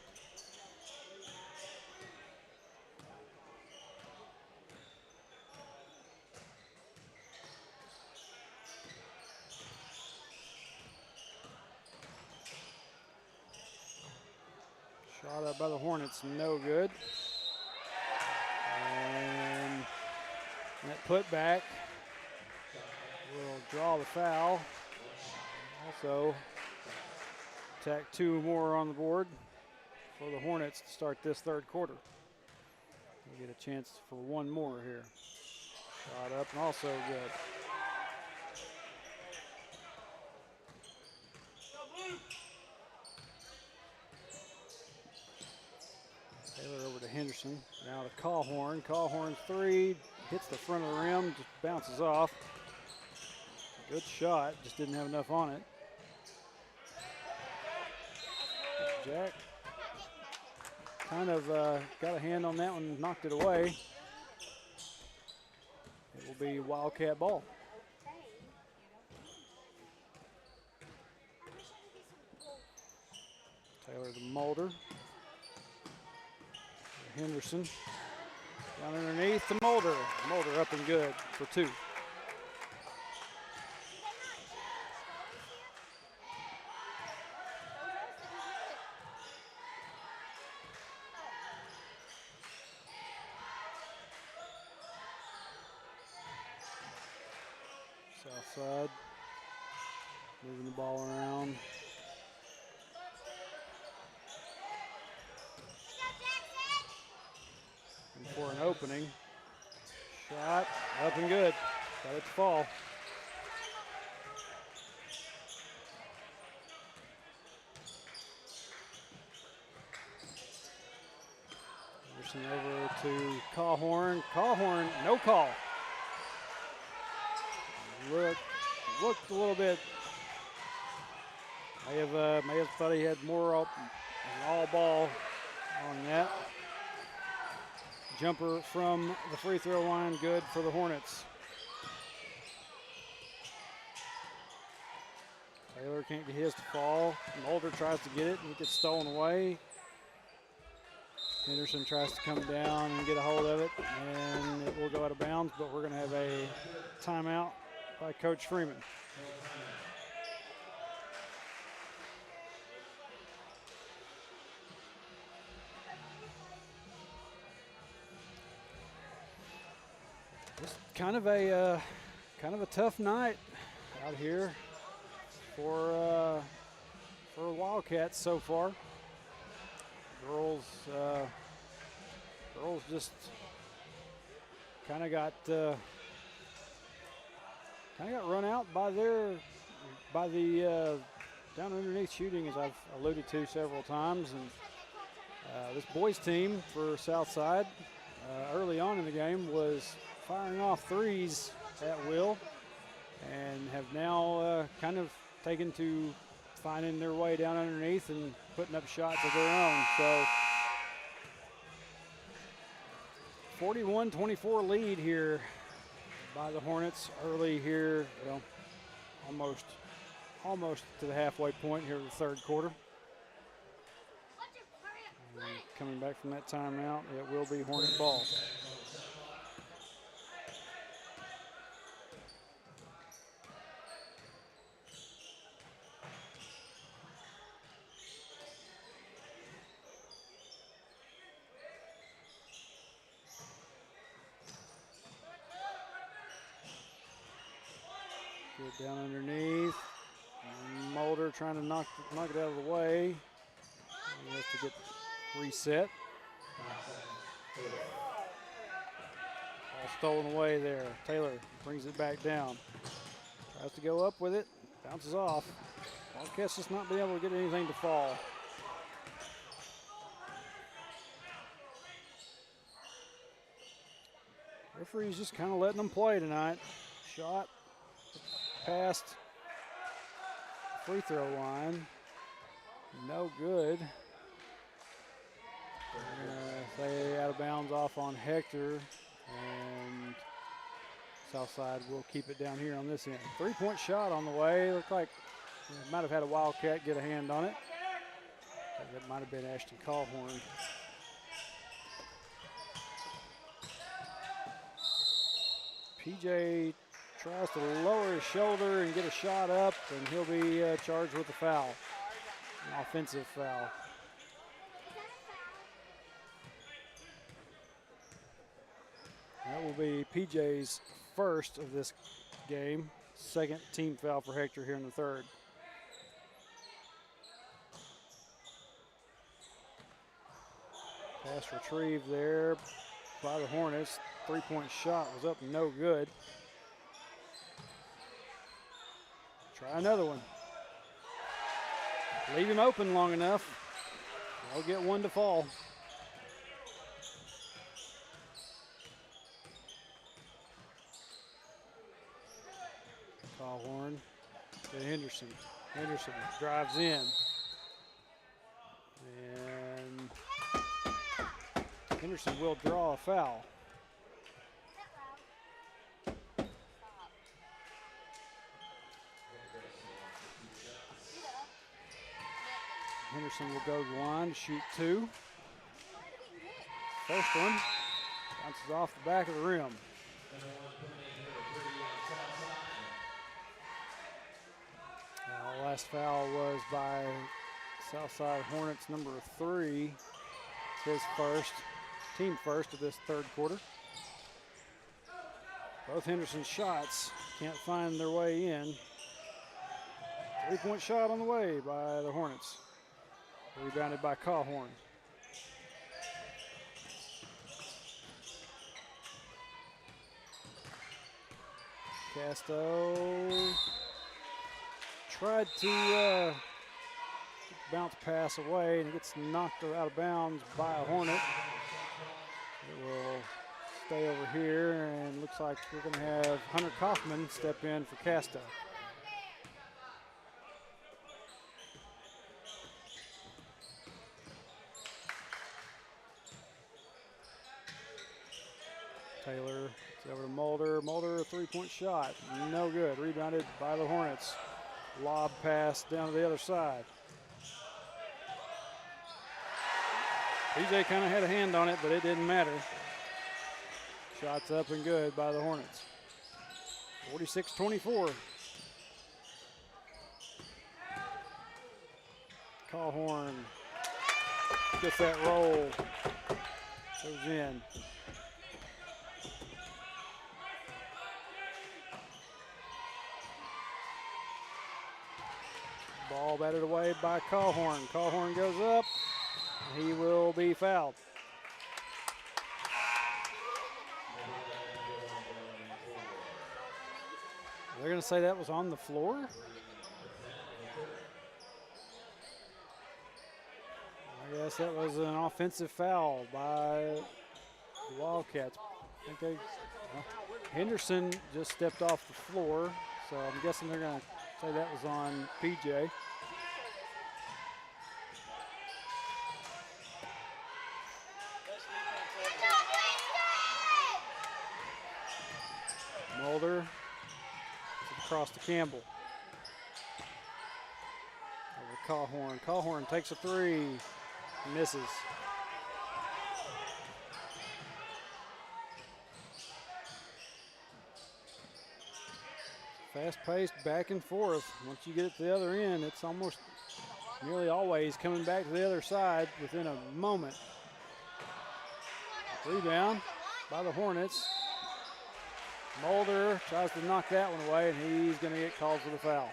Shot up by the Hornets, no good. And that putback will draw the foul. Also, tack two more on the board for the Hornets to start this third quarter. We'll get a chance for one more here. Shot up and also good. Taylor over to Henderson, now to Cawhorn. Cawhorn three, hits the front of the rim, just bounces off. Good shot, just didn't have enough on it. Jack kind of got a hand on that one, knocked it away. It will be Wildcat ball. Taylor to Mulder. Henderson down underneath to Mulder. Mulder up and good for two. South side, moving the ball around. For an opening. Shot up and good. Got it to fall. Anderson over to Cawhorn. Cawhorn, no call. Looked a little bit. May have thought he had more an all ball on that. Jumper from the free throw line, good for the Hornets. Taylor can't get his to fall. Mulder tries to get it and it gets stolen away. Henderson tries to come down and get a hold of it, and it will go out of bounds, but we're going to have a timeout by Coach Freeman. It's kind of a tough night out here for Wildcats so far. Girls just kind of got run out by the down underneath shooting, as I've alluded to several times, and this boys team for Southside early on in the game was firing off threes at will, and have now kind of taken to finding their way down underneath and putting up shots of their own. So 41-24 lead here by the Hornets early here, well, almost to the halfway point here of the third quarter. And coming back from that timeout, it will be Hornet ball. Put it down underneath. Mulder trying to knock it out of the way. He has to get reset. All stolen away there. Taylor brings it back down. Tries to go up with it. Bounces off. Wildcats just not being able to get anything to fall. Referee's just kind of letting them play tonight. Shot past free throw line. No good. Say out of bounds off on Hector. And Southside will keep it down here on this end. 3-point shot on the way. Looked like might have had a Wildcat get a hand on it. That might have been Ashton Callhorn. PJ tries to lower his shoulder and get a shot up, and he'll be charged with a foul, an offensive foul. That will be PJ's first of this game. Second team foul for Hector here in the third. Pass retrieved there by the Hornets. 3-point shot was up, no good. Try another one. Leave him open long enough. They'll get one to fall. Callhorn to Henderson. Henderson drives in. And Henderson will draw a foul. Henderson will go to the line to shoot two. First one bounces off the back of the rim. Last foul was by Southside Hornets number 3. It's his first, team first of this third quarter. Both Henderson's shots can't find their way in. 3-point shot on the way by the Hornets. Rebounded by Callhorn. Casto tried to bounce pass away, and it gets knocked out of bounds by a Hornet. It will stay over here, and looks like we're going to have Hunter Kaufman step in for Casto. Taylor, it's over to Mulder. Mulder, a 3-point shot, no good. Rebounded by the Hornets. Lob pass down to the other side. PJ kind of had a hand on it, but it didn't matter. Shots up and good by the Hornets. 46-24. Callhorn gets that roll. Goes in. Ball batted away by Callhorn. Callhorn goes up. He will be fouled. They're going to say that was on the floor? I guess that was an offensive foul by the Wildcats. I think Henderson just stepped off the floor, so I'm guessing they're going to say that was on PJ. Mulder across to Campbell. Over to Callhorn. Callhorn takes a three, misses. Fast-paced back and forth. Once you get it to the other end, it's almost nearly always coming back to the other side within a moment. Rebound by the Hornets. Mulder tries to knock that one away, and he's going to get called for the foul.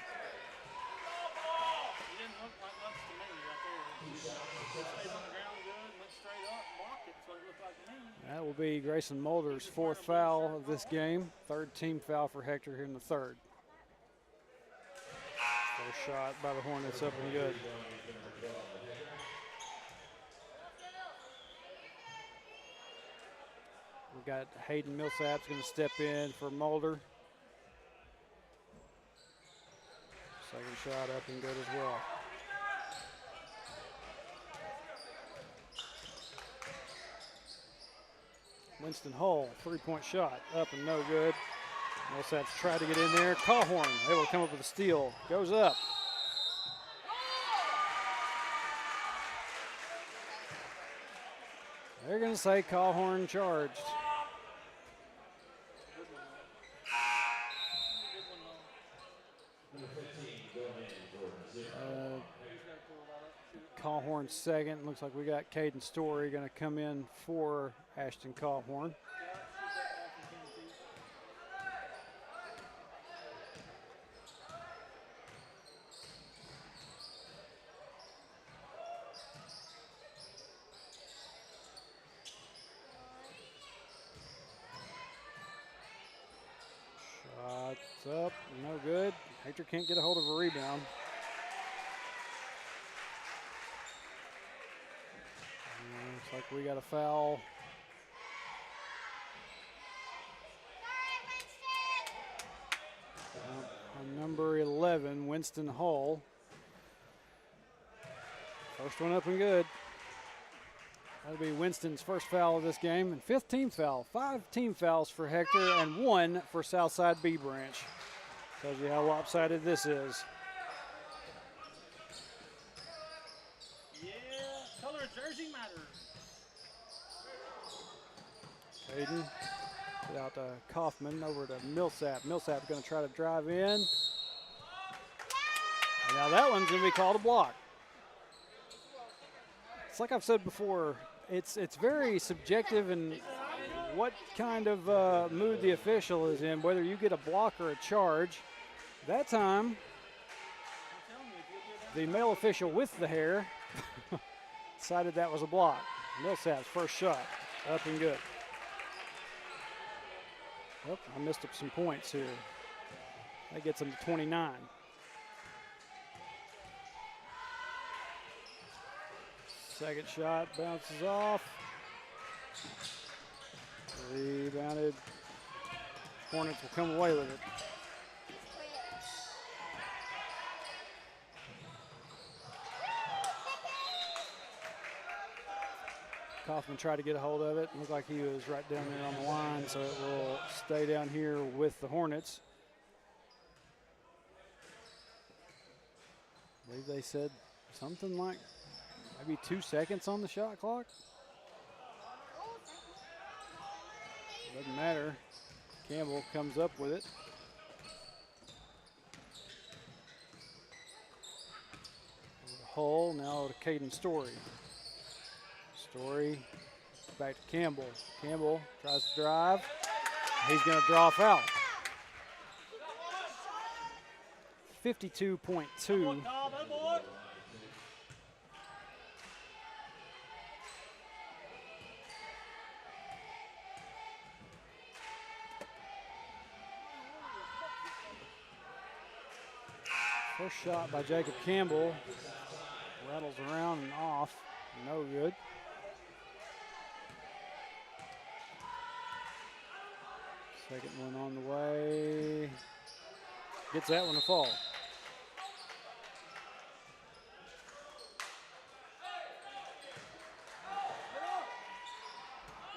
He didn't look like much to me right there. He stays on the ground good, went straight up, blocked it. That's what it looked like to me. That will be Grayson Mulder's 4th foul of this game. 3rd team foul for Hector here in the 3rd. First shot by the Hornets up and good. We've got Hayden Millsap's going to step in for Mulder. Second shot up and good as well. Winston Hull, 3-point shot, up and no good. Millsap's tried to get in there. Cawhorn able to come up with a steal. Goes up. They're going to say Cawhorn charged. Cawhorn second. Looks like we got Caden Story going to come in for Ashton Cawhorn. Shots up, no good. Hector can't get a hold of a rebound. Looks like we got a foul. On number 11, Winston Hull. First one up and good. That'll be Winston's first foul of this game and 5th team foul. 5 team fouls for Hector and 1 for Southside B Branch. Tells you how lopsided this is. Yeah, color of jersey matters. Hayden, get out to Kaufman, over to Millsap. Millsap's going to try to drive in. And now that one's going to be called a block. It's like I've said before, it's very subjective in what kind of mood the official is in, whether you get a block or a charge. That time, the male official with the hair decided that was a block. Millsap's first shot, up and good. Oh, I missed up some points here. That gets him to 29. Second shot bounces off. Rebounded. Hornets will come away with it. Kaufman tried to get a hold of it. Looked like he was right down there on the line, so it will stay down here with the Hornets. I believe they said something like maybe 2 seconds on the shot clock. Doesn't matter. Campbell comes up with it. Hull, now to Caden Story. Story back to Campbell. Campbell tries to drive. He's going to draw a foul. 52.2. First shot by Jacob Campbell. Rattles around and off. No good. Second one on the way. Gets that one to fall.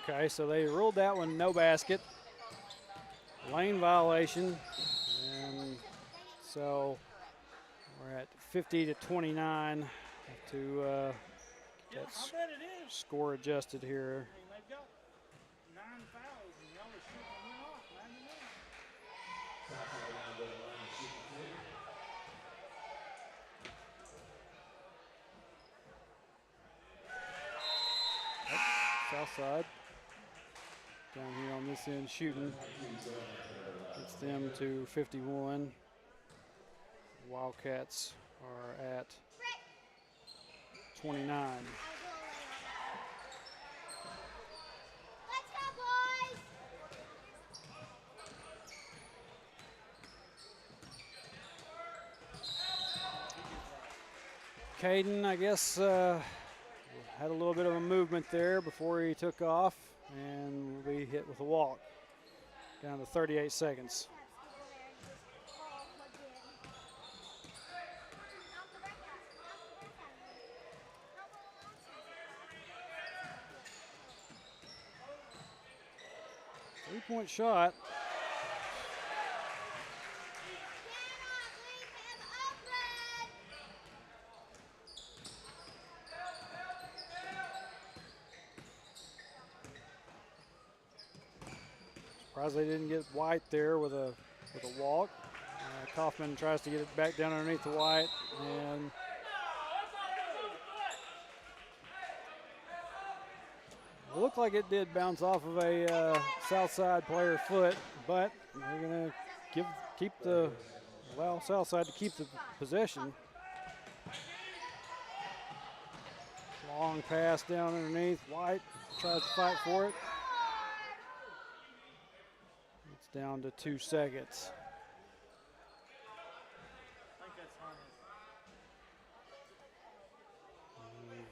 Okay, so they ruled that one no basket. Lane violation. And so we're at 50-29 to get score adjusted here. They've got 9 fouls and y'all are shooting them off 99. South side. down here on this end shooting. Gets them to 51. Wildcats are at 29. Let's go, boys! Caden, I guess, had a little bit of a movement there before he took off and will be hit with a walk. Down to 38 seconds. Three-point shot. Surprised they didn't get White there with a walk. Kaufman tries to get it back down underneath the White, and it looked like it did bounce off of a Southside player foot, but they're going to allow Southside to keep the possession. Long pass down underneath. White tries to fight for it. It's down to 2 seconds.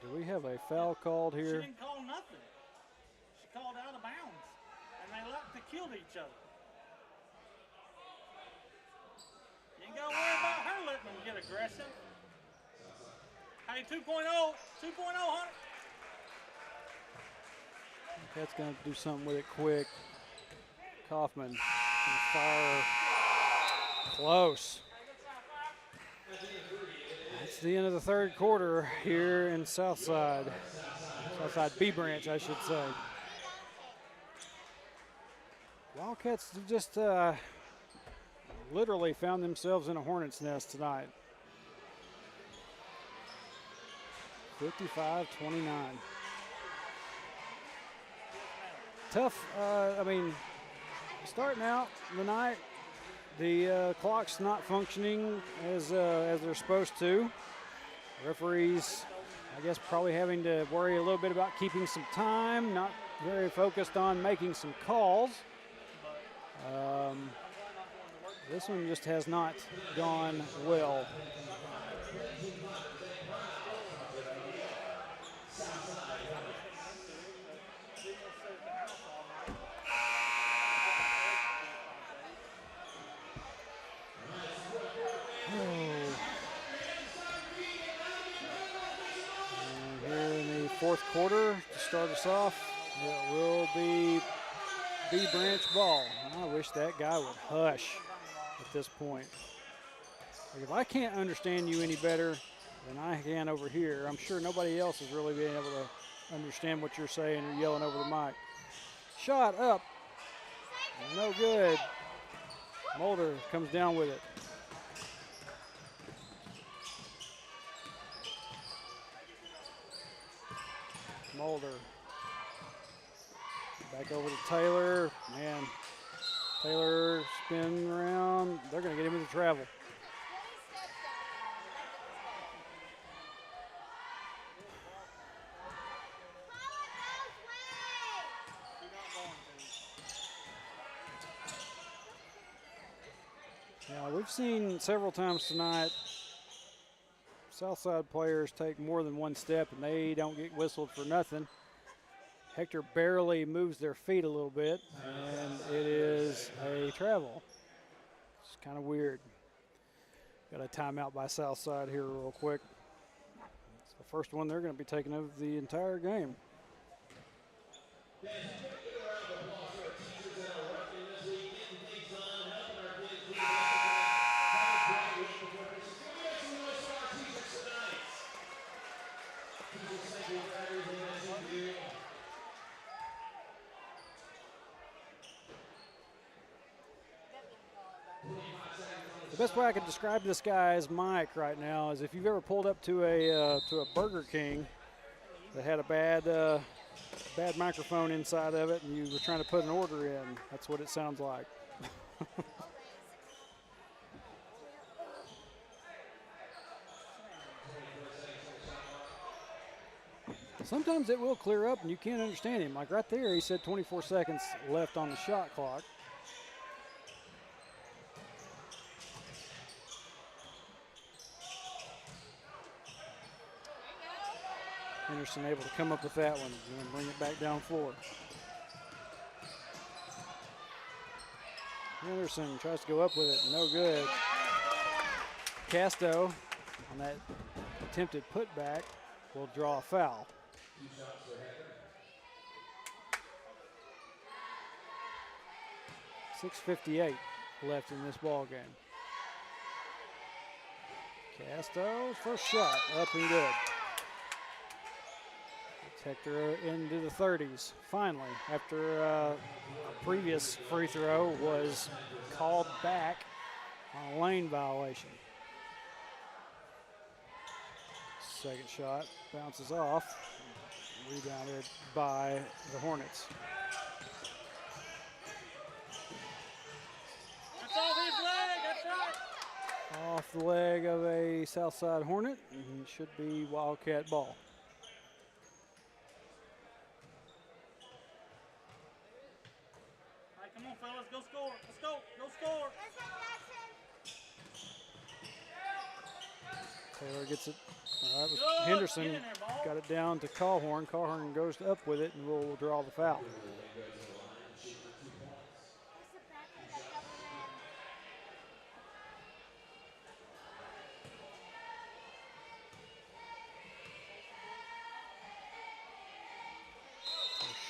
Do we have a foul called here? She didn't call nothing. She called out of bounds, and they killed each other. You ain't got to worry about her letting them get aggressive. Hey, 2.0, 2.0, Hunter. That's going to do something with it quick. Kaufman fire close. That's the end of the third quarter here in Southside B Branch, I should say. Wildcats just literally found themselves in a hornet's nest tonight. 55-29. Tough, starting out the night, the clock's not functioning as they're supposed to. Referees, I guess, probably having to worry a little bit about keeping some time, not very focused on making some calls. This one just has not gone well. Fourth quarter to start us off. It will be B Branch ball. I wish that guy would hush at this point. Like, if I can't understand you any better than I can over here, I'm sure nobody else is really being able to understand what you're saying. You're yelling over the mic. Shot up. No good. Mulder comes down with it. Mulder. Back over to Taylor. Man, Taylor spin around. They're going to get him into travel. Yeah, we've seen several times tonight Southside players take more than one step and they don't get whistled for nothing. Hector barely moves their feet a little bit, and it is a travel. It's kind of weird. Got a timeout by Southside here real quick. It's the first one they're going to be taking of the entire game. The best way I could describe this guy's mic right now is if you've ever pulled up to a Burger King that had a bad bad microphone inside of it and you were trying to put an order in. That's what it sounds like. Sometimes it will clear up and you can't understand him. Like right there, he said 24 seconds left on the shot clock. Henderson able to come up with that one and bring it back down floor. Henderson tries to go up with it, no good. Casto on that attempted putback will draw a foul. 6:58 left in this ball game. Casto, first shot, up and good. It's Hector into the 30s, finally, after a previous free throw was called back on a lane violation. Second shot bounces off, rebounded by the Hornets. That's off his leg, that's right. Off the leg of a Southside Hornet, and it should be Wildcat ball. All right, come on, fellas, go score. Let's go, go score. Taylor gets it. All right, Good. Henderson Get in there, ball. got it down to Callhorn. Callhorn goes up with it, and will draw the foul.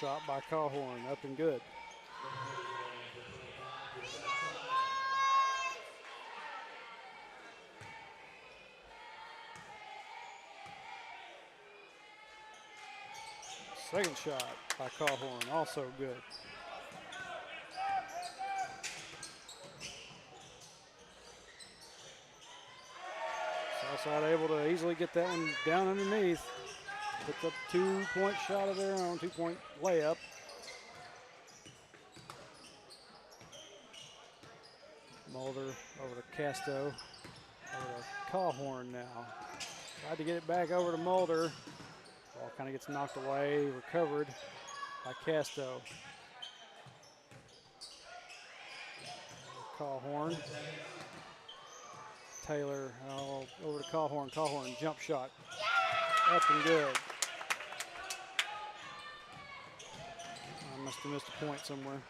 Shot by Callhorn, up and good. Second shot by Callhorn, also good. Southside able to easily get that one down underneath. Puts up 2-point shot of their own, 2-point layup. Mulder over to Casto, over to Callhorn now. Tried to get it back over to Mulder. Ball kind of gets knocked away, recovered by Casto. Callhorn. Taylor over to Callhorn. Callhorn jump shot. Up and good. I must have missed a point somewhere.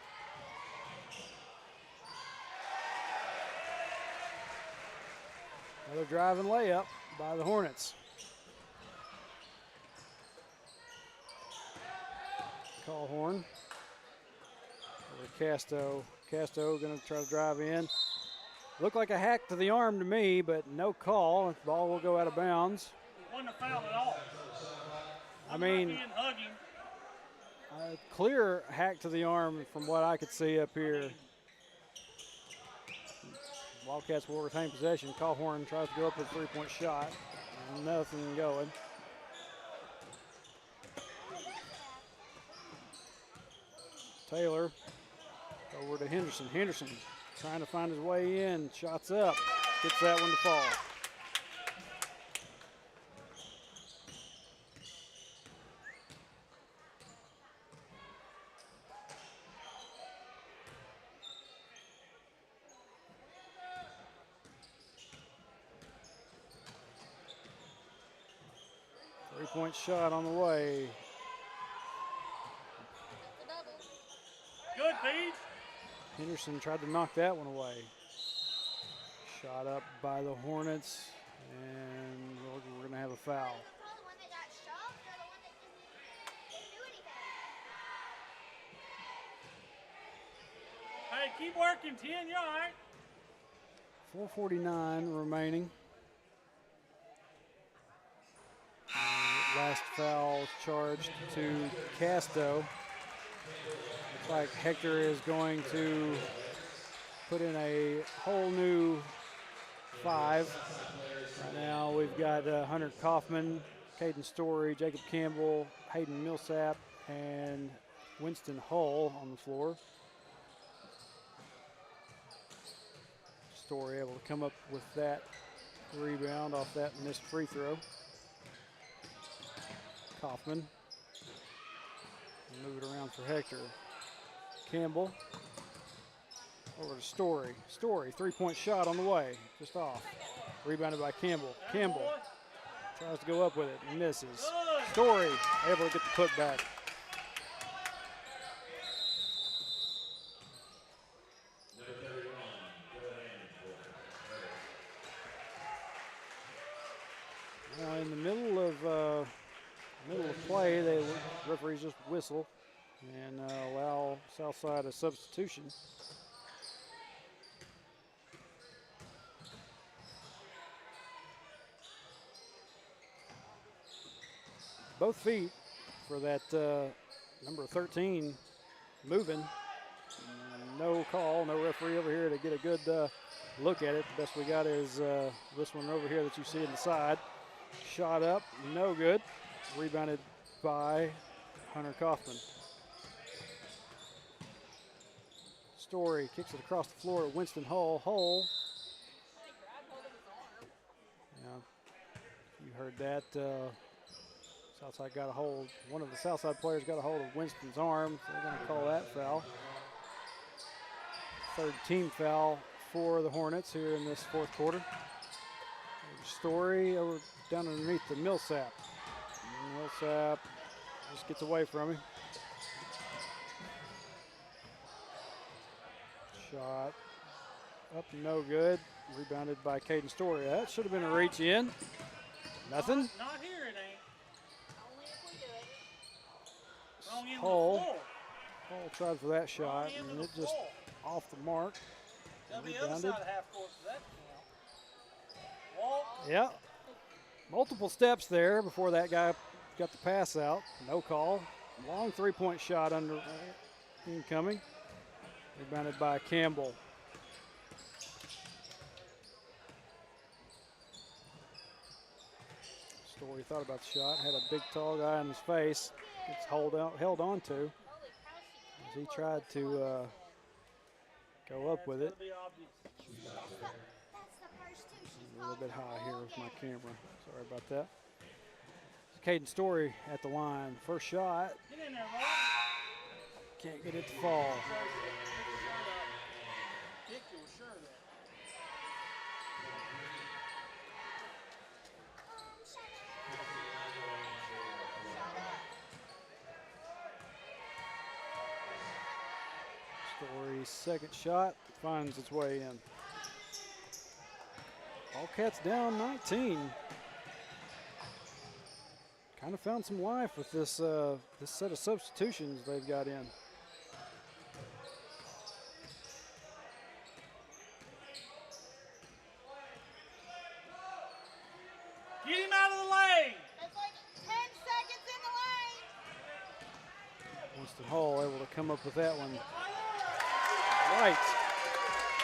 Another driving layup by the Hornets. Callhorn over to Casto. Casto going to try to drive in. Looked like a hack to the arm to me, but no call. The ball will go out of bounds. It wasn't a foul at all. I mean, Hugging. clear hack to the arm from what I could see up here. Wildcats will retain possession. Callhorn tries to go up with a three-point shot. Nothing going. Taylor over to Henderson. Henderson trying to find his way in. Shots up. Gets that one to fall. Three-point shot on the way. Good, Pete. Henderson tried to knock that one away. Shot up by the Hornets, and we're going to have a foul. The one that got shoved or the one that didn't do anything? Hey, keep working, 10. You all right? 4:49 remaining. Last foul charged to Casto. Looks like Hector is going to put in a whole new 5. Right now we've got Hunter Kaufman, Caden Story, Jacob Campbell, Hayden Millsap, and Winston Hull on the floor. Story able to come up with that rebound off that missed free throw. Kaufman. Move it around for Hector. Campbell. Over to Story. Story, three-point shot on the way. Just off. Rebounded by Campbell. Campbell tries to go up with it. Misses. Story able to get the putback. Now in the middle of play, the referees just whistle and allow Southside a substitution. Both feet for that number 13 moving. No call, no referee over here to get a good look at it. The best we got is this one over here that you see in the side. Shot up, no good. Rebounded by Hunter Kaufman. Story kicks it across the floor to Winston Hull. Hull. Yeah, you heard that. Southside got a hold. One of the Southside players got a hold of Winston's arm. So they're going to call that foul. Third team foul for the Hornets here in this fourth quarter. Story over down underneath the Millsap. Millsap just gets away from him. Shot up, no good. Rebounded by Caden Story. That should have been a reach in. Nothing. Not here, it ain't. Only if we do it. Wrong end of the Hull. floor. Hull tried for that shot, Wrong end and of it the just floor. off the mark. They'll be the other Rebounded. side of half court for that count. Walk. Yeah. Multiple steps there before that guy got the pass out. No call. Long three-point shot under incoming. Rebounded by Campbell. Story thought about the shot. Had a big tall guy in his face. It's held on to Holy cow, as he tried to go up with it. That'll be obvious. that's the first two she's A little called bit the high here whole with my game. camera. Sorry about that. Caden Story at the line. First shot. Get in there, Rob. Can't get it to fall. Dick, you were sure of that. Story's second shot finds its way in. Wildcats down 19. Kind of found some life with this this set of substitutions they've got in. Get him out of the lane. There's like 10 seconds in the lane. Winston Hall able to come up with that one. Right.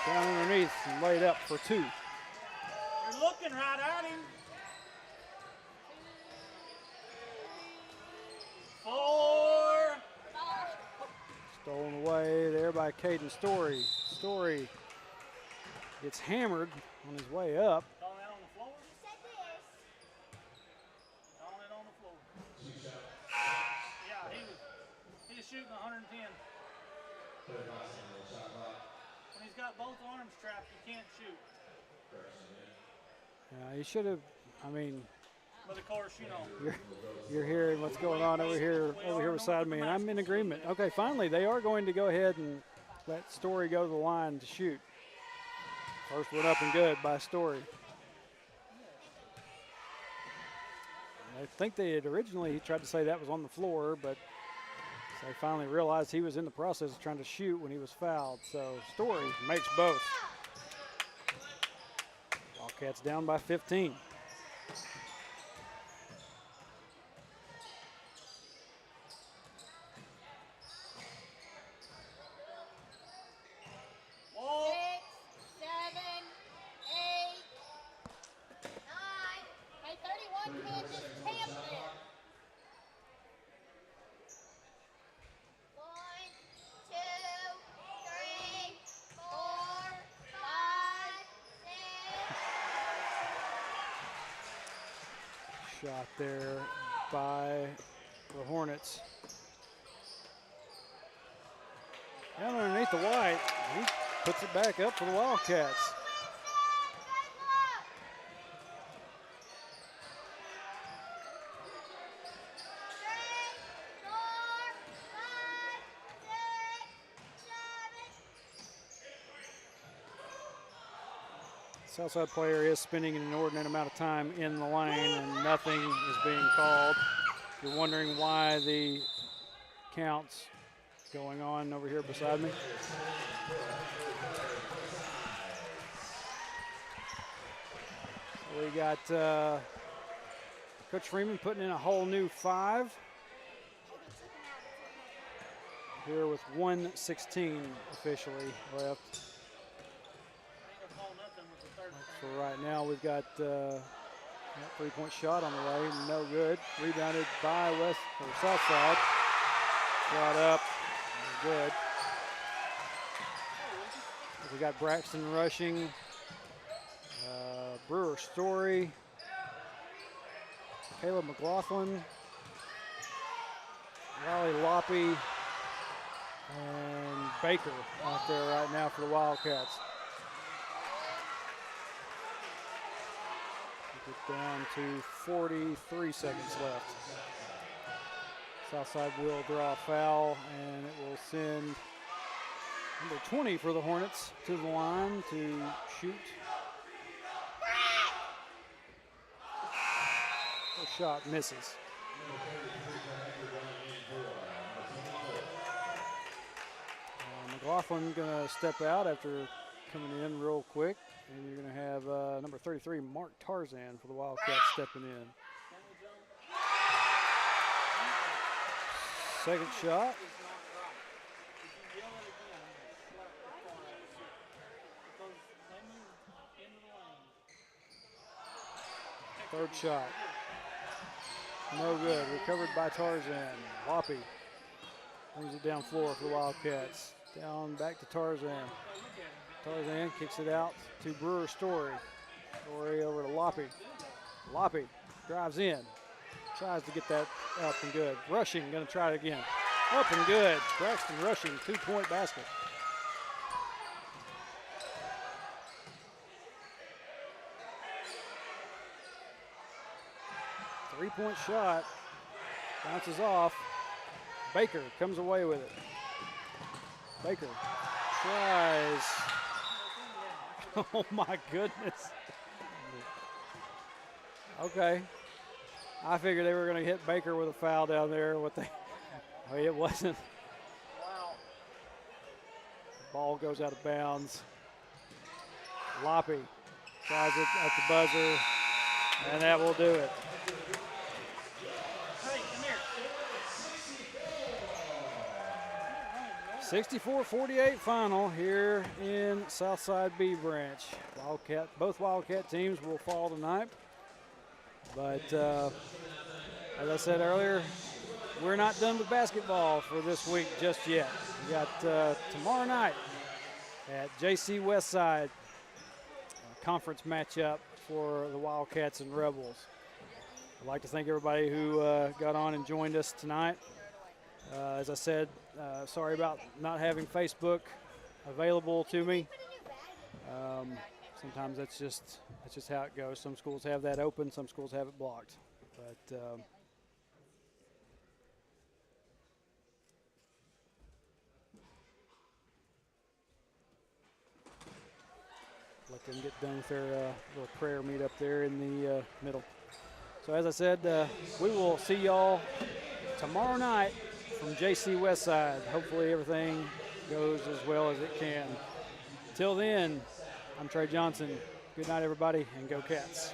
Down underneath and laid up for two. You're looking right at him. 4. Stolen away there by Caden Story. Story gets hammered on his way up. Calling that on the floor. You said this. Calling it on the floor. Yeah, he was shooting 110. When he's got both arms trapped, he can't shoot. He should have, I mean, But of course, you know. you're hearing what's going on over here beside me, and I'm in agreement. Okay, finally, they are going to go ahead and let Story go to the line to shoot. First one up and good by Story. I think they had originally tried to say that was on the floor, but they finally realized he was in the process of trying to shoot when he was fouled. So Story makes both. Wildcats down by 15. Wall. 6, 7, 8, 9. Hey, 31 can't just camp there. Shot there by the Hornets. Down underneath the white, he puts it back up for the Wildcats. Southside player is spending an inordinate amount of time in the lane and nothing is being called. If you're wondering why the count's going on over here beside me. We got Coach Freeman putting in a whole new 5 here with 1:16 officially left. So right now we've got that 3-point shot on the way, no good. Rebounded by Southside. Shot up, no good. We got Braxton rushing. Brewer Story. Caleb McLaughlin. Wally Loppy. And Baker out there right now for the Wildcats. Get down to 43 seconds left. Southside will draw a foul, and it will send number 20 for the Hornets to the line to shoot. The shot misses. McLaughlin gonna step out after coming in real quick. And you're going to have number 33, Mark Tarzan, for the Wildcats stepping in. Second shot. Third shot. No good. Recovered by Tarzan. Loppy brings it down floor for the Wildcats. Down back to Tarzan. Tarzan kicks it out to Brewer Story. Story over to Loppy. Loppy drives in. Tries to get that up and good. Rushing, going to try it again. Up and good. Braxton rushing, 2-point basket. Three-point shot. Bounces off. Baker comes away with it. Baker tries. Oh my goodness. Okay. I figured they were going to hit Baker with a foul down there. It wasn't. Wow. Ball goes out of bounds. Loppy tries it at the buzzer, and that will do it. 64-48 final here in Southside B Branch. Both Wildcat teams will fall tonight. But as I said earlier, we're not done with basketball for this week just yet. We got tomorrow night at JC Westside, a conference matchup for the Wildcats and Rebels. I'd like to thank everybody who got on and joined us tonight. As I said, sorry about not having Facebook available to me. Sometimes that's just how it goes. Some schools have that open, some schools have it blocked. But let them get done with their little prayer meet up there in the middle. So as I said, we will see y'all tomorrow night from JC Westside. Hopefully everything goes as well as it can. Till then, I'm Trey Johnson. Good night, everybody, and go Cats.